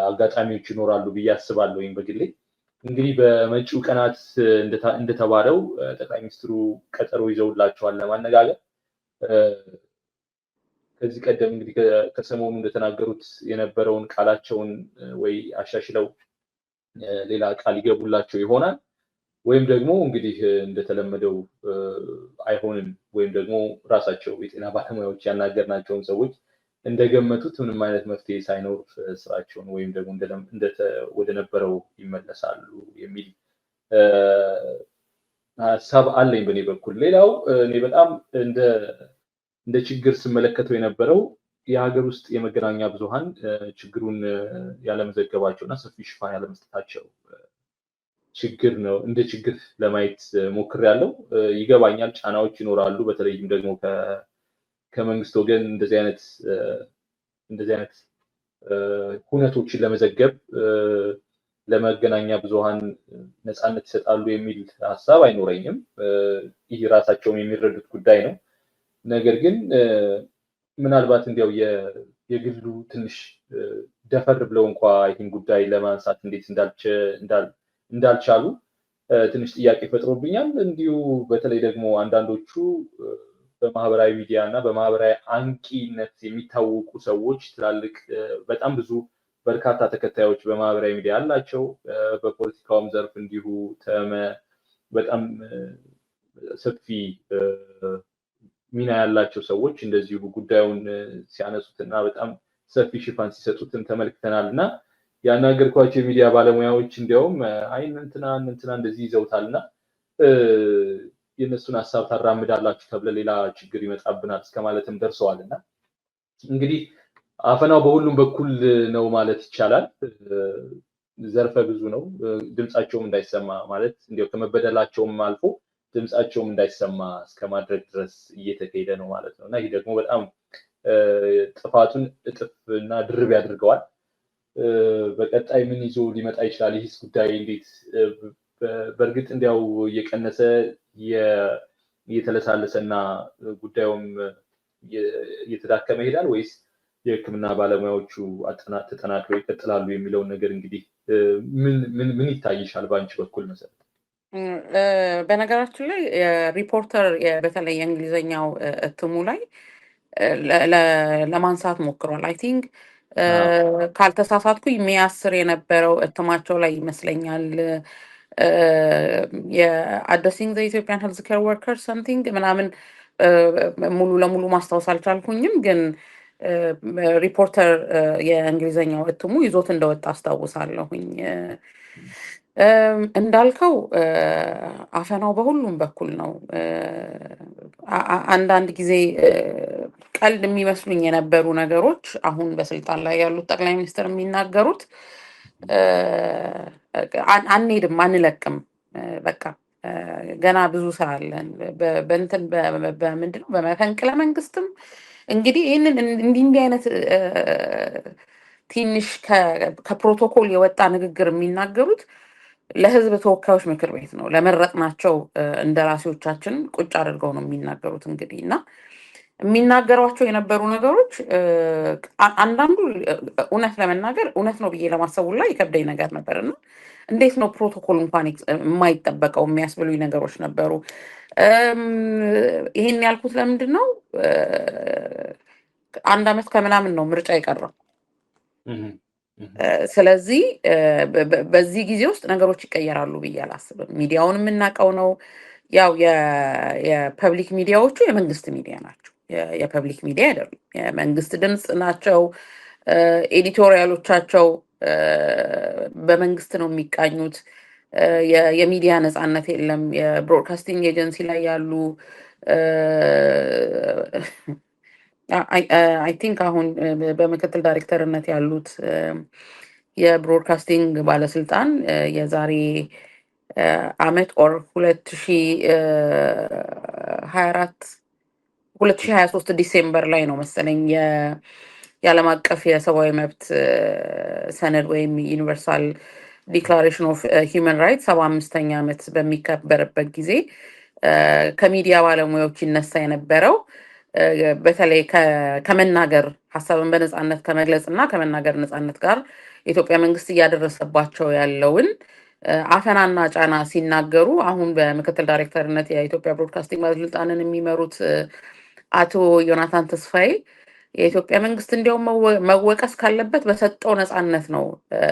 አጋጣሚዎች ይኖራሉ ብዬ አስባለሁ። ወይም በግሌ እንግዲህ በመጪው ቀናት እንደተባለው ጠቅላይ ሚኒስትሩ ቀጠሮ ይዘውላቸዋል ለማነጋገር። ከዚህ ቀደም እንግዲህ ከሰሞኑ እንደተናገሩት የነበረውን ቃላቸውን ወይ አሻሽለው ሌላ ቃል ይገቡላቸው ይሆናል ወይም ደግሞ እንግዲህ እንደተለመደው አይሆንም ወይም ደግሞ ራሳቸው የጤና ባለሙያዎች ያናገርናቸውን ሰዎች እንደገመቱት ምንም አይነት መፍትሄ ሳይኖር ስራቸውን ወይም ደግሞ ወደ ነበረው ይመለሳሉ የሚል ሀሳብ አለኝ በእኔ በኩል። ሌላው እኔ በጣም እንደ ችግር ስመለከተው የነበረው የሀገር ውስጥ የመገናኛ ብዙሃን ችግሩን ያለመዘገባቸውና ሰፊ ሽፋን ያለመስጠታቸው ችግር ነው። እንደ ችግር ለማየት ሞክሬያለሁ። ይገባኛል፣ ጫናዎች ይኖራሉ። በተለይም ደግሞ ከመንግስት ወገን እንደዚህ አይነት ሁነቶችን ለመዘገብ ለመገናኛ ብዙሃን ነፃነት ይሰጣሉ የሚል ሀሳብ አይኖረኝም። ይህ ራሳቸውም የሚረዱት ጉዳይ ነው። ነገር ግን ምናልባት እንዲያው የግሉ ትንሽ ደፈር ብለው እንኳ ይህን ጉዳይ ለማንሳት እንዴት እንዳልቻሉ ትንሽ ጥያቄ ፈጥሮብኛል። እንዲሁ በተለይ ደግሞ አንዳንዶቹ በማህበራዊ ሚዲያ እና በማህበራዊ አንቂነት የሚታወቁ ሰዎች ትላልቅ በጣም ብዙ በርካታ ተከታዮች በማህበራዊ ሚዲያ አላቸው። በፖለቲካውም ዘርፍ እንዲሁ በጣም ሰፊ ሚና ያላቸው ሰዎች እንደዚሁ ጉዳዩን ሲያነሱትና በጣም ሰፊ ሽፋን ሲሰጡትም ተመልክተናል እና ያናገርኳቸው የሚዲያ ባለሙያዎች እንዲያውም እንትና እንደዚህ ይዘውታልና የነሱን ሀሳብ ታራምዳላችሁ ተብለ ሌላ ችግር ይመጣብናል እስከማለትም ደርሰዋልና እንግዲህ አፈናው በሁሉም በኩል ነው ማለት ይቻላል። ዘርፈ ብዙ ነው። ድምጻቸውም እንዳይሰማ ማለት እንዲያው ከመበደላቸውም አልፎ ድምጻቸውም እንዳይሰማ እስከማድረግ ድረስ እየተካሄደ ነው ማለት ነው እና ይህ ደግሞ በጣም ጥፋቱን እጥፍና ድርብ ያድርገዋል። በቀጣይ ምን ይዞ ሊመጣ ይችላል? ይህስ ጉዳይ እንዴት በእርግጥ እንዲያው እየቀነሰ እየተለሳለሰና ጉዳዩም እየተዳከመ ይሄዳል ወይስ የሕክምና ባለሙያዎቹ ተጠናክረው ይቀጥላሉ የሚለውን ነገር እንግዲህ ምን ይታይሻል በአንቺ በኩል መሰረት? በነገራችን ላይ ሪፖርተር በተለይ የእንግሊዝኛው እትሙ ላይ ለማንሳት ሞክሯል። አይ ቲንክ ካልተሳሳትኩኝ ሜይ 10 የነበረው እትማቸው ላይ ይመስለኛል የአድሬሲንግ ዘ ኢትዮጵያን ሄልዝ ኬር ወርከርስ ሰምቲንግ ምናምን ሙሉ ለሙሉ ማስታወስ አልቻልኩኝም፣ ግን ሪፖርተር የእንግሊዝኛው እትሙ ይዞት እንደወጣ አስታውሳለሁኝ። እንዳልከው አፈናው በሁሉም በኩል ነው። አንዳንድ ጊዜ ቀልድ የሚመስሉኝ የነበሩ ነገሮች አሁን በስልጣን ላይ ያሉት ጠቅላይ ሚኒስትር የሚናገሩት አንሄድም፣ አንለቅም፣ በቃ ገና ብዙ ስራ አለን በእንትን በምንድን ነው በመፈንቅለ መንግስትም እንግዲህ ይህንን እንዲህ አይነት ትንሽ ከፕሮቶኮል የወጣ ንግግር የሚናገሩት ለህዝብ ተወካዮች ምክር ቤት ነው፣ ለመረጥናቸው እንደራሴዎቻችን ቁጭ አድርገው ነው የሚናገሩት። እንግዲህ እና የሚናገሯቸው የነበሩ ነገሮች አንዳንዱ እውነት ለመናገር እውነት ነው ብዬ ለማሰቡ ላይ የከብደኝ ነገር ነበር እና እንዴት ነው ፕሮቶኮል እንኳን የማይጠበቀው የሚያስብሉኝ ነገሮች ነበሩ። ይሄን ያልኩት ለምንድን ነው? 1 ዓመት ከምናምን ነው ምርጫ የቀረው። ስለዚህ በዚህ ጊዜ ውስጥ ነገሮች ይቀየራሉ ብዬ አላስብም። ሚዲያውን የምናውቀው ነው። ያው የፐብሊክ ሚዲያዎቹ የመንግስት ሚዲያ ናቸው፣ የፐብሊክ ሚዲያ አይደሉም። የመንግስት ድምፅ ናቸው። ኤዲቶሪያሎቻቸው በመንግስት ነው የሚቃኙት። የሚዲያ ነፃነት የለም። የብሮድካስቲንግ ኤጀንሲ ላይ ያሉ አይ ቲንክ አሁን በምክትል ዳይሬክተርነት ያሉት የብሮድካስቲንግ ባለስልጣን የዛሬ አመት ኦር 2023 ዲሴምበር ላይ ነው መሰለኝ የዓለም አቀፍ የሰብአዊ መብት ሰነድ ወይም ዩኒቨርሳል ዲክላሬሽን ኦፍ ሂውማን ራይትስ 75ኛ ዓመት በሚከበርበት ጊዜ ከሚዲያ ባለሙያዎች ይነሳ የነበረው በተለይ ከመናገር ሀሳብን በነፃነት ከመግለጽ እና ከመናገር ነፃነት ጋር የኢትዮጵያ መንግስት እያደረሰባቸው ያለውን አፈናና ጫና ሲናገሩ አሁን በምክትል ዳይሬክተርነት የኢትዮጵያ ብሮድካስቲንግ ባለስልጣንን የሚመሩት አቶ ዮናታን ተስፋዬ የኢትዮጵያ መንግስት እንዲያውም መወቀስ ካለበት በሰጠው ነፃነት ነው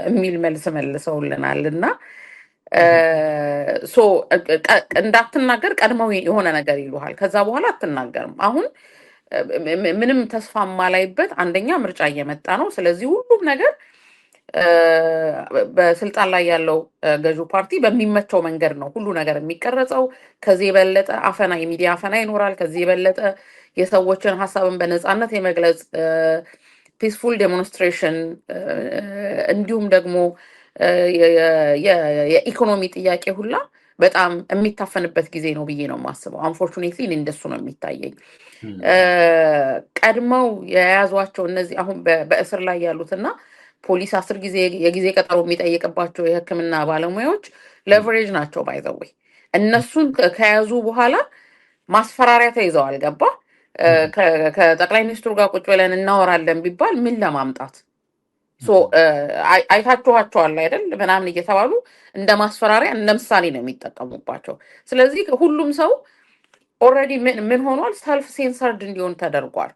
የሚል መልስ መልሰውልናል። እና እንዳትናገር ቀድመው የሆነ ነገር ይሉሃል፣ ከዛ በኋላ አትናገርም። አሁን ምንም ተስፋ ማላይበት አንደኛ ምርጫ እየመጣ ነው። ስለዚህ ሁሉም ነገር በስልጣን ላይ ያለው ገዢው ፓርቲ በሚመቸው መንገድ ነው ሁሉ ነገር የሚቀረጸው። ከዚህ የበለጠ አፈና፣ የሚዲያ አፈና ይኖራል። ከዚህ የበለጠ የሰዎችን ሀሳብን በነፃነት የመግለጽ ፒስፉል ዴሞንስትሬሽን እንዲሁም ደግሞ የኢኮኖሚ ጥያቄ ሁላ በጣም የሚታፈንበት ጊዜ ነው ብዬ ነው የማስበው። አንፎርቹኔትሊ እንደሱ ነው የሚታየኝ። ቀድመው የያዟቸው እነዚህ አሁን በእስር ላይ ያሉትና ፖሊስ 10 ጊዜ የጊዜ ቀጠሮ የሚጠይቅባቸው የሕክምና ባለሙያዎች ሌቨሬጅ ናቸው። ባይዘወይ እነሱን ከያዙ በኋላ ማስፈራሪያ ተይዘዋል። ገባ ከጠቅላይ ሚኒስትሩ ጋር ቁጭ ብለን እናወራለን ቢባል ምን ለማምጣት አይታችኋቸዋል አይደል ምናምን እየተባሉ እንደ ማስፈራሪያ እንደ ምሳሌ ነው የሚጠቀሙባቸው። ስለዚህ ሁሉም ሰው ኦልሬዲ ምን ሆኗል? ሰልፍ ሴንሰርድ እንዲሆን ተደርጓል።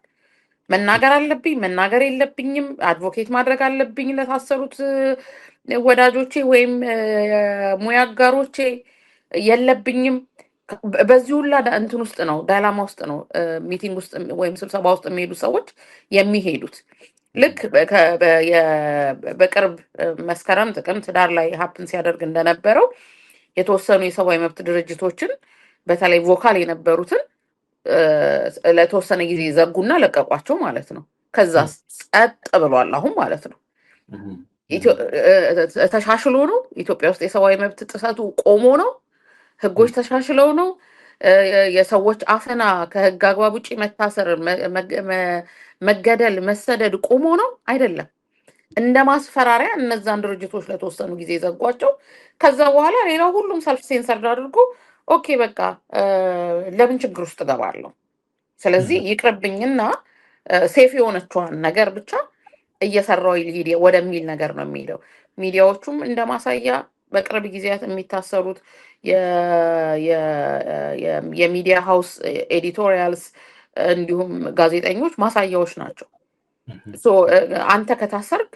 መናገር አለብኝ መናገር የለብኝም፣ አድቮኬት ማድረግ አለብኝ ለታሰሩት ወዳጆቼ ወይም ሙያ አጋሮቼ የለብኝም። በዚህ ሁላ እንትን ውስጥ ነው ዳይላማ ውስጥ ነው ሚቲንግ ውስጥ ወይም ስብሰባ ውስጥ የሚሄዱ ሰዎች የሚሄዱት። ልክ በቅርብ መስከረም፣ ጥቅምት፣ ዳር ላይ ሀፕን ሲያደርግ እንደነበረው የተወሰኑ የሰብአዊ መብት ድርጅቶችን በተለይ ቮካል የነበሩትን ለተወሰነ ጊዜ ዘጉና ለቀቋቸው ማለት ነው። ከዛ ጸጥ ብሏል አሁን ማለት ነው። ተሻሽሎ ነው ኢትዮጵያ ውስጥ የሰብአዊ መብት ጥሰቱ ቆሞ ነው። ህጎች ተሻሽለው ነው። የሰዎች አፈና፣ ከህግ አግባብ ውጭ መታሰር፣ መገደል፣ መሰደድ ቆሞ ነው አይደለም። እንደ ማስፈራሪያ እነዛን ድርጅቶች ለተወሰኑ ጊዜ ዘጓቸው። ከዛ በኋላ ሌላው ሁሉም ሰልፍ ሴንሰርድ አድርጎ ኦኬ በቃ ለምን ችግር ውስጥ እገባለሁ፣ ስለዚህ ይቅርብኝና ሴፍ የሆነችዋን ነገር ብቻ እየሰራው ሊሄድ ወደሚል ነገር ነው የሚሄደው። ሚዲያዎቹም እንደ ማሳያ በቅርብ ጊዜያት የሚታሰሩት የሚዲያ ሃውስ ኤዲቶሪያልስ እንዲሁም ጋዜጠኞች ማሳያዎች ናቸው። አንተ ከታሰርክ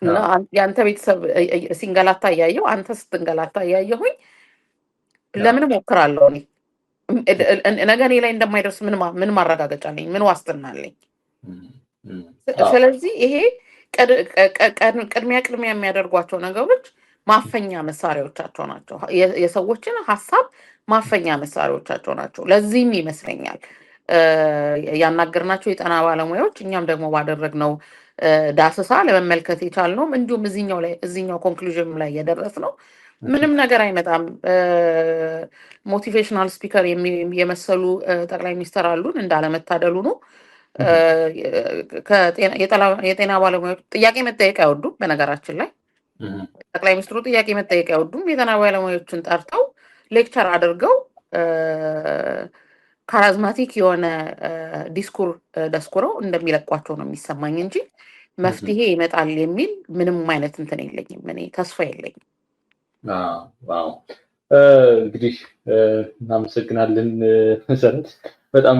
እና የአንተ ቤተሰብ ሲንገላታ እያየሁ አንተ ስትንገላታ እያየሁኝ ለምን እሞክራለሁ? ነገ እኔ ላይ እንደማይደርስ ምን ማረጋገጫ አለኝ? ምን ዋስትና አለኝ? ስለዚህ ይሄ ቅድሚያ የሚያደርጓቸው ነገሮች ማፈኛ መሳሪያዎቻቸው ናቸው። የሰዎችን ሀሳብ ማፈኛ መሳሪያዎቻቸው ናቸው። ለዚህም ይመስለኛል ያናገርናቸው የጤና ባለሙያዎች እኛም ደግሞ ባደረግነው ዳሰሳ ለመመልከት የቻልነው እንዲሁም እዚህኛው ኮንክሉዥን ላይ የደረስነው ምንም ነገር አይመጣም። ሞቲቬሽናል ስፒከር የመሰሉ ጠቅላይ ሚኒስትር አሉን፣ እንዳለመታደሉ ነው። የጤና ባለሙያዎች ጥያቄ መጠየቅ አይወዱም። በነገራችን ላይ ጠቅላይ ሚኒስትሩ ጥያቄ መጠየቅ አይወዱም። የጤና ባለሙያዎችን ጠርተው ሌክቸር አድርገው ካራዝማቲክ የሆነ ዲስኩር ደስኩረው እንደሚለቋቸው ነው የሚሰማኝ እንጂ መፍትሄ ይመጣል የሚል ምንም አይነት እንትን የለኝም። እኔ ተስፋ የለኝም። ዋው እንግዲህ እናመሰግናለን መሰረት። በጣም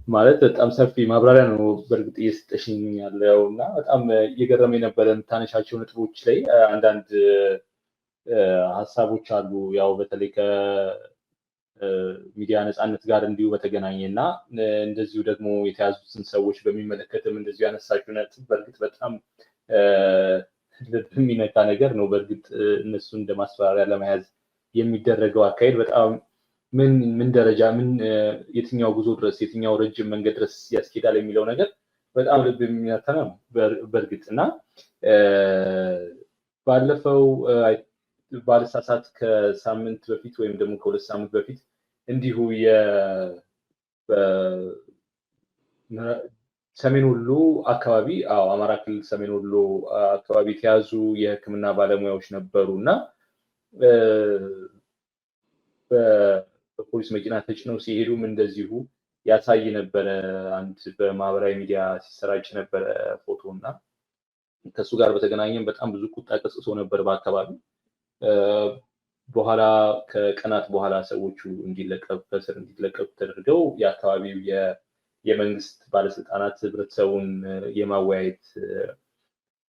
ማለት በጣም ሰፊ ማብራሪያ ነው በእርግጥ እየሰጠሽኝ ያለው እና በጣም እየገረመኝ ነበረ። የምታነሻቸው ነጥቦች ላይ አንዳንድ ሀሳቦች አሉ ያው በተለይ ከሚዲያ ነፃነት ጋር እንዲሁ በተገናኘ እና እንደዚሁ ደግሞ የተያዙትን ሰዎች በሚመለከትም እንደዚሁ ያነሳችው ነጥብ በእርግጥ በጣም ልብ የሚነካ ነገር ነው። በእርግጥ እነሱን እንደ ማስፈራሪያ ለመያዝ የሚደረገው አካሄድ በጣም ምን ደረጃ የትኛው ጉዞ ድረስ የትኛው ረጅም መንገድ ድረስ ያስኬዳል የሚለው ነገር በጣም ልብ የሚነካ ነው በእርግጥ እና ባለፈው ባለሳሳት ከሳምንት በፊት ወይም ደግሞ ከሁለት ሳምንት በፊት እንዲሁ ሰሜን ወሎ አካባቢ አማራ ክልል ሰሜን ወሎ አካባቢ የተያዙ የሕክምና ባለሙያዎች ነበሩ እና በፖሊስ መኪና ተጭነው ሲሄዱም እንደዚሁ ያሳይ ነበረ። አንድ በማህበራዊ ሚዲያ ሲሰራጭ ነበረ ፎቶ እና ከሱ ጋር በተገናኘም በጣም ብዙ ቁጣ ቀስቅሶ ነበር በአካባቢ። በኋላ ከቀናት በኋላ ሰዎቹ ከእስር እንዲለቀቁ ተደርገው የአካባቢው የመንግስት ባለስልጣናት ህብረተሰቡን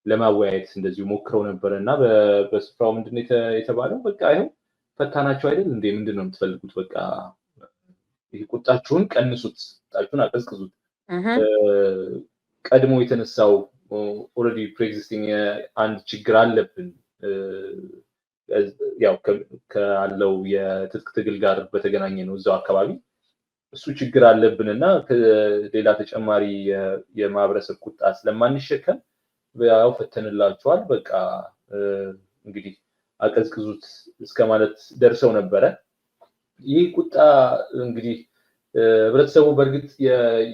ለማወያየት እንደዚሁ ሞክረው ነበረ እና በስፍራው ምንድን ነው የተባለው? በቃ ይኸው ፈታናቸው አይደል እንዴ? ምንድን ነው የምትፈልጉት? በቃ ይሄ ቁጣችሁን ቀንሱት፣ ቁጣችሁን አቀዝቅዙት። ቀድሞ የተነሳው ኦልሬዲ ፕሬኤግዚስቲንግ አንድ ችግር አለብን ያው ካለው የትጥቅ ትግል ጋር በተገናኘ ነው እዛው አካባቢ እሱ ችግር አለብን እና ሌላ ተጨማሪ የማህበረሰብ ቁጣ ስለማንሸከም ያው ፈተንላችኋል፣ በቃ እንግዲህ አቀዝቅዙት እስከ ማለት ደርሰው ነበረ። ይህ ቁጣ እንግዲህ ህብረተሰቡ በእርግጥ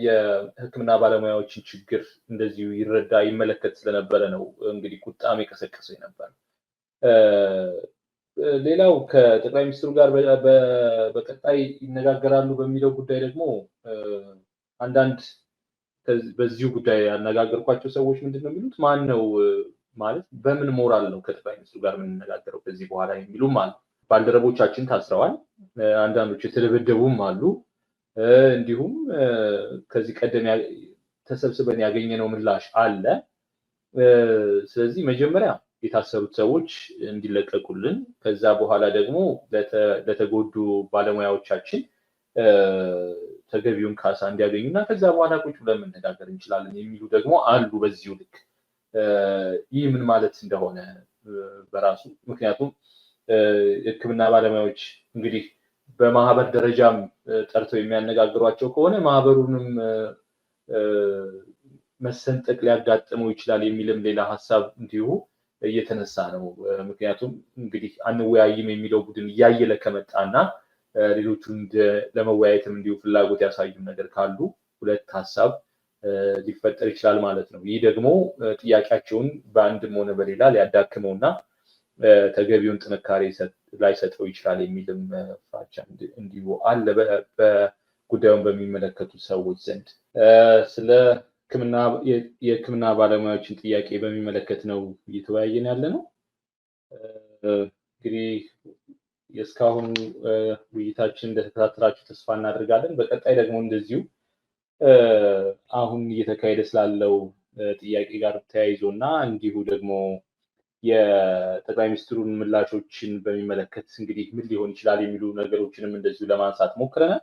የሕክምና ባለሙያዎችን ችግር እንደዚሁ ይረዳ ይመለከት ስለነበረ ነው እንግዲህ ቁጣም የቀሰቀሰው ነበር። ሌላው ከጠቅላይ ሚኒስትሩ ጋር በቀጣይ ይነጋገራሉ በሚለው ጉዳይ ደግሞ አንዳንድ በዚሁ ጉዳይ ያነጋገርኳቸው ሰዎች ምንድን ነው የሚሉት? ማን ነው ማለት በምን ሞራል ነው ከጠቅላይ ሚኒስትሩ ጋር የምንነጋገረው ከዚህ በኋላ የሚሉም አሉ። ባልደረቦቻችን ታስረዋል፣ አንዳንዶች የተደበደቡም አሉ። እንዲሁም ከዚህ ቀደም ተሰብስበን ያገኘነው ምላሽ አለ። ስለዚህ መጀመሪያ የታሰሩት ሰዎች እንዲለቀቁልን፣ ከዛ በኋላ ደግሞ ለተጎዱ ባለሙያዎቻችን ተገቢውን ካሳ እንዲያገኙ እና ከዛ በኋላ ቁጭ ብለን መነጋገር እንችላለን የሚሉ ደግሞ አሉ። በዚሁ ልክ ይህ ምን ማለት እንደሆነ በራሱ ምክንያቱም የሕክምና ባለሙያዎች እንግዲህ በማህበር ደረጃም ጠርተው የሚያነጋግሯቸው ከሆነ ማህበሩንም መሰንጠቅ ሊያጋጥመው ይችላል የሚልም ሌላ ሀሳብ እንዲሁ እየተነሳ ነው። ምክንያቱም እንግዲህ አንወያይም የሚለው ቡድን እያየለ ከመጣና ሌሎቹ ለመወያየትም እንዲሁ ፍላጎት ያሳዩም ነገር ካሉ ሁለት ሀሳብ ሊፈጠር ይችላል ማለት ነው። ይህ ደግሞ ጥያቄያቸውን በአንድም ሆነ በሌላ ሊያዳክመውና ተገቢውን ጥንካሬ ላይሰጠው ይችላል የሚልም ፍራቻ እንዲሁ አለ በጉዳዩን በሚመለከቱ ሰዎች ዘንድ። ስለ የሕክምና ባለሙያዎችን ጥያቄ በሚመለከት ነው እየተወያየን ያለ ነው። እንግዲህ የእስካሁኑ ውይይታችን እንደተከታተላችሁ ተስፋ እናደርጋለን። በቀጣይ ደግሞ እንደዚሁ አሁን እየተካሄደ ስላለው ጥያቄ ጋር ተያይዞ እና እንዲሁ ደግሞ የጠቅላይ ሚኒስትሩን ምላሾችን በሚመለከት እንግዲህ ምን ሊሆን ይችላል የሚሉ ነገሮችንም እንደዚሁ ለማንሳት ሞክረናል።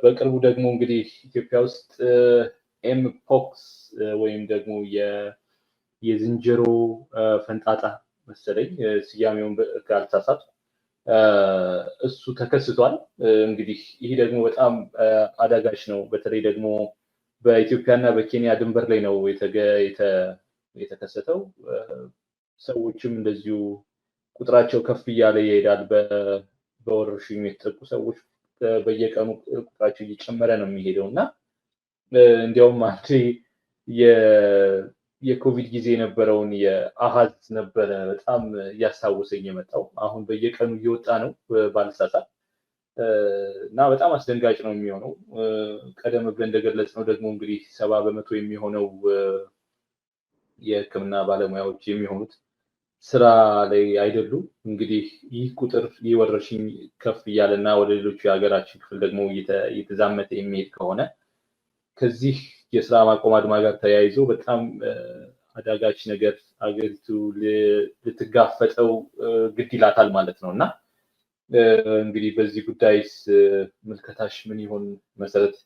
በቅርቡ ደግሞ እንግዲህ ኢትዮጵያ ውስጥ ኤምፖክስ ወይም ደግሞ የዝንጀሮ ፈንጣጣ መሰለኝ ስያሜውን ካልተሳሳትኩ እሱ ተከስቷል። እንግዲህ ይህ ደግሞ በጣም አዳጋች ነው። በተለይ ደግሞ በኢትዮጵያና በኬንያ ድንበር ላይ ነው የተከሰተው። ሰዎችም እንደዚሁ ቁጥራቸው ከፍ እያለ ይሄዳል። በወረርሽኙ የተጠቁ ሰዎች በየቀኑ ቁጥራቸው እየጨመረ ነው የሚሄደው እና እንዲያውም አንዴ የኮቪድ ጊዜ የነበረውን የአሃዝ ነበረ በጣም እያስታወሰኝ የመጣው። አሁን በየቀኑ እየወጣ ነው ባልሳሳት እና በጣም አስደንጋጭ ነው የሚሆነው። ቀደም ብለን እንደገለጽነው ደግሞ እንግዲህ 70% የሚሆነው የሕክምና ባለሙያዎች የሚሆኑት ስራ ላይ አይደሉም። እንግዲህ ይህ ቁጥር ይህ ወረርሽኝ ከፍ እያለና ወደ ሌሎቹ የሀገራችን ክፍል ደግሞ እየተዛመተ የሚሄድ ከሆነ ከዚህ የስራ ማቆም አድማ ጋር ተያይዞ በጣም አዳጋች ነገር አገሪቱ ልትጋፈጠው ግድ ይላታል ማለት ነው እና እንግዲህ በዚህ ጉዳይስ ምልከታሽ ምን ይሆን መሰረት?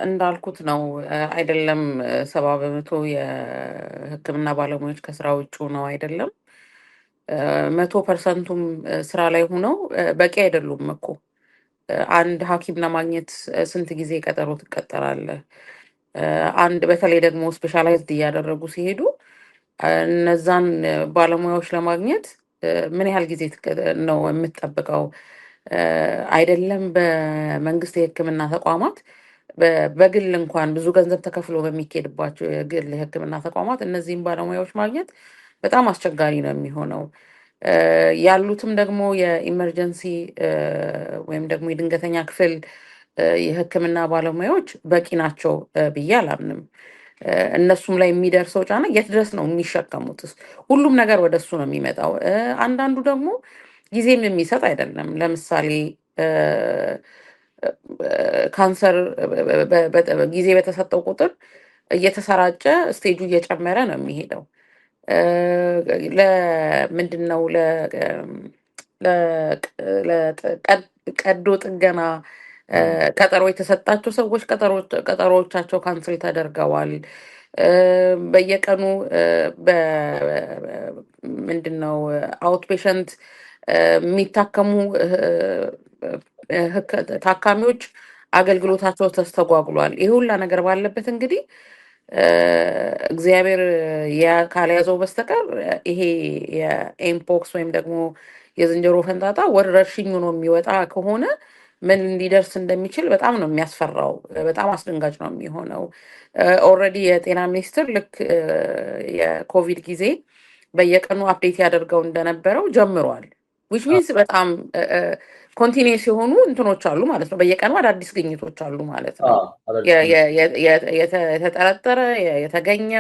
እንዳልኩት ነው አይደለም 70% የሕክምና ባለሙያዎች ከስራ ውጭ ነው አይደለም 100%ቱም ስራ ላይ ሆነው በቂ አይደሉም እኮ። አንድ ሐኪም ለማግኘት ስንት ጊዜ ቀጠሮ ትቀጠራለህ? አንድ በተለይ ደግሞ ስፔሻላይዝድ እያደረጉ ሲሄዱ እነዛን ባለሙያዎች ለማግኘት ምን ያህል ጊዜ ነው የምትጠብቀው? አይደለም በመንግስት የሕክምና ተቋማት በግል እንኳን ብዙ ገንዘብ ተከፍሎ በሚካሄድባቸው የግል የሕክምና ተቋማት እነዚህን ባለሙያዎች ማግኘት በጣም አስቸጋሪ ነው የሚሆነው። ያሉትም ደግሞ የኢመርጀንሲ ወይም ደግሞ የድንገተኛ ክፍል የሕክምና ባለሙያዎች በቂ ናቸው ብዬ አላምንም። እነሱም ላይ የሚደርሰው ጫና የት ድረስ ነው የሚሸከሙት? ሁሉም ነገር ወደ እሱ ነው የሚመጣው። አንዳንዱ ደግሞ ጊዜም የሚሰጥ አይደለም። ለምሳሌ ካንሰር ጊዜ በተሰጠው ቁጥር እየተሰራጨ ስቴጁ እየጨመረ ነው የሚሄደው። ለምንድን ነው ቀዶ ጥገና ቀጠሮ የተሰጣቸው ሰዎች ቀጠሮዎቻቸው ካንስል ተደርገዋል። በየቀኑ ምንድን ነው አውት ፔሸንት የሚታከሙ ታካሚዎች አገልግሎታቸው ተስተጓጉሏል። ይህ ሁላ ነገር ባለበት እንግዲህ እግዚአብሔር ካልያዘው በስተቀር ይሄ የኤምፖክስ ወይም ደግሞ የዝንጀሮ ፈንጣጣ ወረርሽኙ ነው የሚወጣ ከሆነ ምን ሊደርስ እንደሚችል በጣም ነው የሚያስፈራው። በጣም አስደንጋጭ ነው የሚሆነው። ኦልሬዲ የጤና ሚኒስቴር ልክ የኮቪድ ጊዜ በየቀኑ አፕዴት ያደርገው እንደነበረው ጀምሯል። ዊች ሚንስ በጣም ኮንቲኒየስ የሆኑ እንትኖች አሉ ማለት ነው። በየቀኑ አዳዲስ ግኝቶች አሉ ማለት ነው። የተጠረጠረ የተገኘ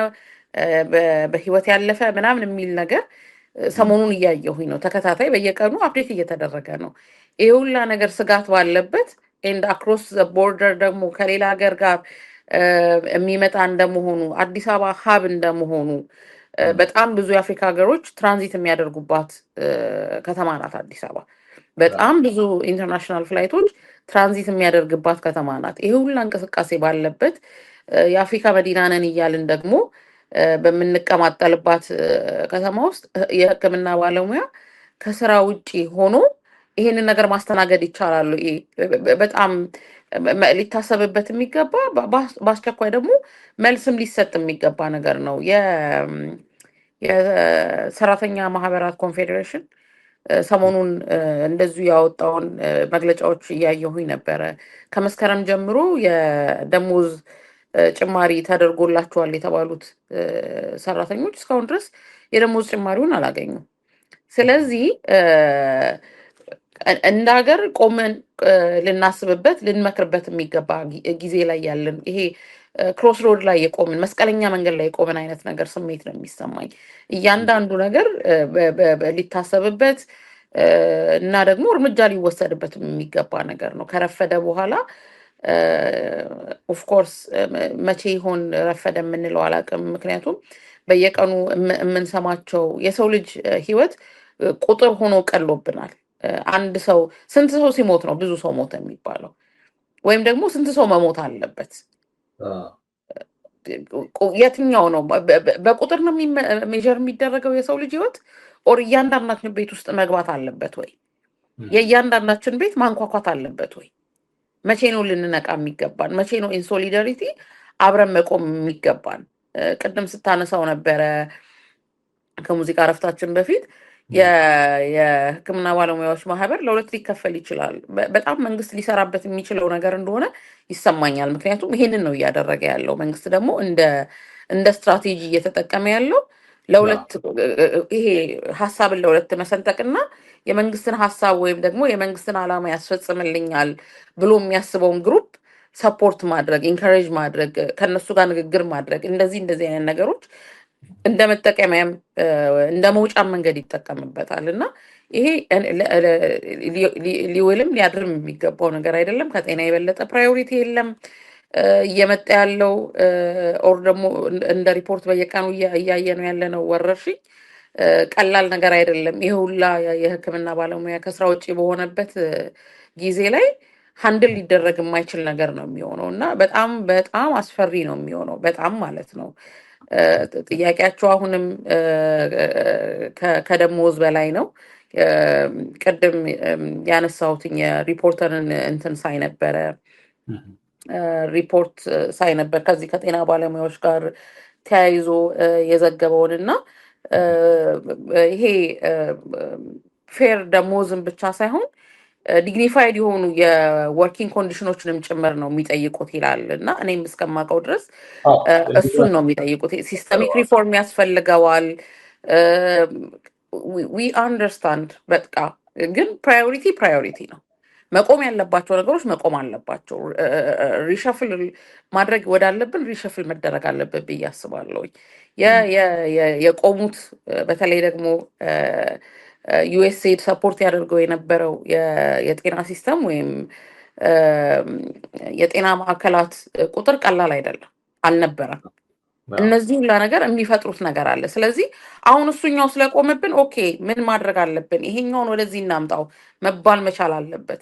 በህይወት ያለፈ ምናምን የሚል ነገር ሰሞኑን እያየሁኝ ነው። ተከታታይ በየቀኑ አፕዴት እየተደረገ ነው። ይህ ሁላ ነገር ስጋት ባለበት ኤንድ አክሮስ ዘ ቦርደር ደግሞ ከሌላ ሀገር ጋር የሚመጣ እንደመሆኑ አዲስ አበባ ሀብ እንደመሆኑ በጣም ብዙ የአፍሪካ ሀገሮች ትራንዚት የሚያደርጉባት ከተማ ናት አዲስ አበባ። በጣም ብዙ ኢንተርናሽናል ፍላይቶች ትራንዚት የሚያደርግባት ከተማ ናት። ይሄ ሁላ እንቅስቃሴ ባለበት የአፍሪካ መዲና ነን እያልን ደግሞ በምንቀማጠልባት ከተማ ውስጥ የሕክምና ባለሙያ ከስራ ውጪ ሆኖ ይሄንን ነገር ማስተናገድ ይቻላሉ? በጣም ሊታሰብበት የሚገባ በአስቸኳይ ደግሞ መልስም ሊሰጥ የሚገባ ነገር ነው። የሰራተኛ ማህበራት ኮንፌዴሬሽን ሰሞኑን እንደዚሁ ያወጣውን መግለጫዎች እያየሁኝ ነበረ። ከመስከረም ጀምሮ የደሞዝ ጭማሪ ተደርጎላቸዋል የተባሉት ሰራተኞች እስካሁን ድረስ የደሞዝ ጭማሪውን አላገኙም። ስለዚህ እንደ ሀገር ቆመን ልናስብበት ልንመክርበት የሚገባ ጊዜ ላይ ያለን ይሄ ክሮስ ሮድ ላይ የቆምን መስቀለኛ መንገድ ላይ የቆምን አይነት ነገር ስሜት ነው የሚሰማኝ። እያንዳንዱ ነገር ሊታሰብበት እና ደግሞ እርምጃ ሊወሰድበት የሚገባ ነገር ነው። ከረፈደ በኋላ ኦፍኮርስ መቼ ይሆን ረፈደ የምንለው አላውቅም። ምክንያቱም በየቀኑ የምንሰማቸው የሰው ልጅ ህይወት ቁጥር ሆኖ ቀሎብናል። አንድ ሰው ስንት ሰው ሲሞት ነው ብዙ ሰው ሞተ የሚባለው? ወይም ደግሞ ስንት ሰው መሞት አለበት? የትኛው ነው በቁጥር ነው ሜጀር የሚደረገው የሰው ልጅ ህይወት? ኦር እያንዳንዳችን ቤት ውስጥ መግባት አለበት ወይ? የእያንዳንዳችን ቤት ማንኳኳት አለበት ወይ? መቼ ነው ልንነቃ የሚገባን? መቼ ነው ኢንሶሊዳሪቲ አብረን መቆም የሚገባን? ቅድም ስታነሳው ነበረ ከሙዚቃ እረፍታችን በፊት የሕክምና ባለሙያዎች ማህበር ለሁለት ሊከፈል ይችላል። በጣም መንግስት ሊሰራበት የሚችለው ነገር እንደሆነ ይሰማኛል። ምክንያቱም ይሄንን ነው እያደረገ ያለው። መንግስት ደግሞ እንደ ስትራቴጂ እየተጠቀመ ያለው ለሁለት ይሄ ሀሳብን ለሁለት መሰንጠቅና የመንግስትን ሀሳብ ወይም ደግሞ የመንግስትን ዓላማ ያስፈጽምልኛል ብሎ የሚያስበውን ግሩፕ ሰፖርት ማድረግ፣ ኢንካሬጅ ማድረግ፣ ከነሱ ጋር ንግግር ማድረግ እንደዚህ አይነት ነገሮች እንደ መጠቀሚያም እንደ መውጫም መንገድ ይጠቀምበታል እና ይሄ ሊውልም ሊያድርም የሚገባው ነገር አይደለም። ከጤና የበለጠ ፕራዮሪቲ የለም። እየመጣ ያለው ኦር ደግሞ እንደ ሪፖርት በየቀኑ እያየ ነው ያለነው ወረርሽኝ ቀላል ነገር አይደለም። ይሄ ሁላ የሕክምና ባለሙያ ከስራ ውጭ በሆነበት ጊዜ ላይ ሃንድል ሊደረግ የማይችል ነገር ነው የሚሆነው እና በጣም በጣም አስፈሪ ነው የሚሆነው። በጣም ማለት ነው። ጥያቄያቸው አሁንም ከደሞዝ በላይ ነው። ቅድም ያነሳሁትኝ የሪፖርተርን እንትን ሳይ ነበረ ሪፖርት ሳይ ነበር ከዚህ ከጤና ባለሙያዎች ጋር ተያይዞ የዘገበውን እና ይሄ ፌር ደሞዝን ብቻ ሳይሆን ዲግኒፋይድ የሆኑ የወርኪንግ ኮንዲሽኖችንም ጭምር ነው የሚጠይቁት ይላል እና እኔም እስከማውቀው ድረስ እሱን ነው የሚጠይቁት። ሲስተሚክ ሪፎርም ያስፈልገዋል። ዊ አንደርስታንድ። በቃ ግን ፕራዮሪቲ ነው። መቆም ያለባቸው ነገሮች መቆም አለባቸው። ሪሸፍል ማድረግ ወዳለብን ሪሸፍል መደረግ አለበት ብዬ አስባለሁ። የቆሙት በተለይ ደግሞ ዩኤስኤድ ሰፖርት ያደርገው የነበረው የጤና ሲስተም ወይም የጤና ማዕከላት ቁጥር ቀላል አይደለም አልነበረም። እነዚህ ሁላ ነገር የሚፈጥሩት ነገር አለ። ስለዚህ አሁን እሱኛው ስለቆመብን ኦኬ ምን ማድረግ አለብን? ይሄኛውን ወደዚህ እናምጣው መባል መቻል አለበት።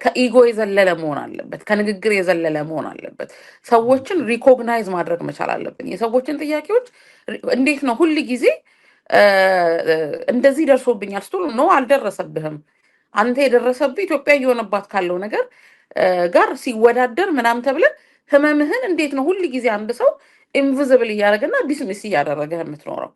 ከኢጎ የዘለለ መሆን አለበት። ከንግግር የዘለለ መሆን አለበት። ሰዎችን ሪኮግናይዝ ማድረግ መቻል አለብን። የሰዎችን ጥያቄዎች እንዴት ነው ሁል ጊዜ እንደዚህ ደርሶብኛል ስትሉ ነው አልደረሰብህም። አንተ የደረሰብህ ኢትዮጵያ እየሆነባት ካለው ነገር ጋር ሲወዳደር ምናምን ተብለን ህመምህን እንዴት ነው ሁል ጊዜ አንድ ሰው ኢንቪዚብል እያደረገና ዲስሚስ እያደረገ የምትኖረው?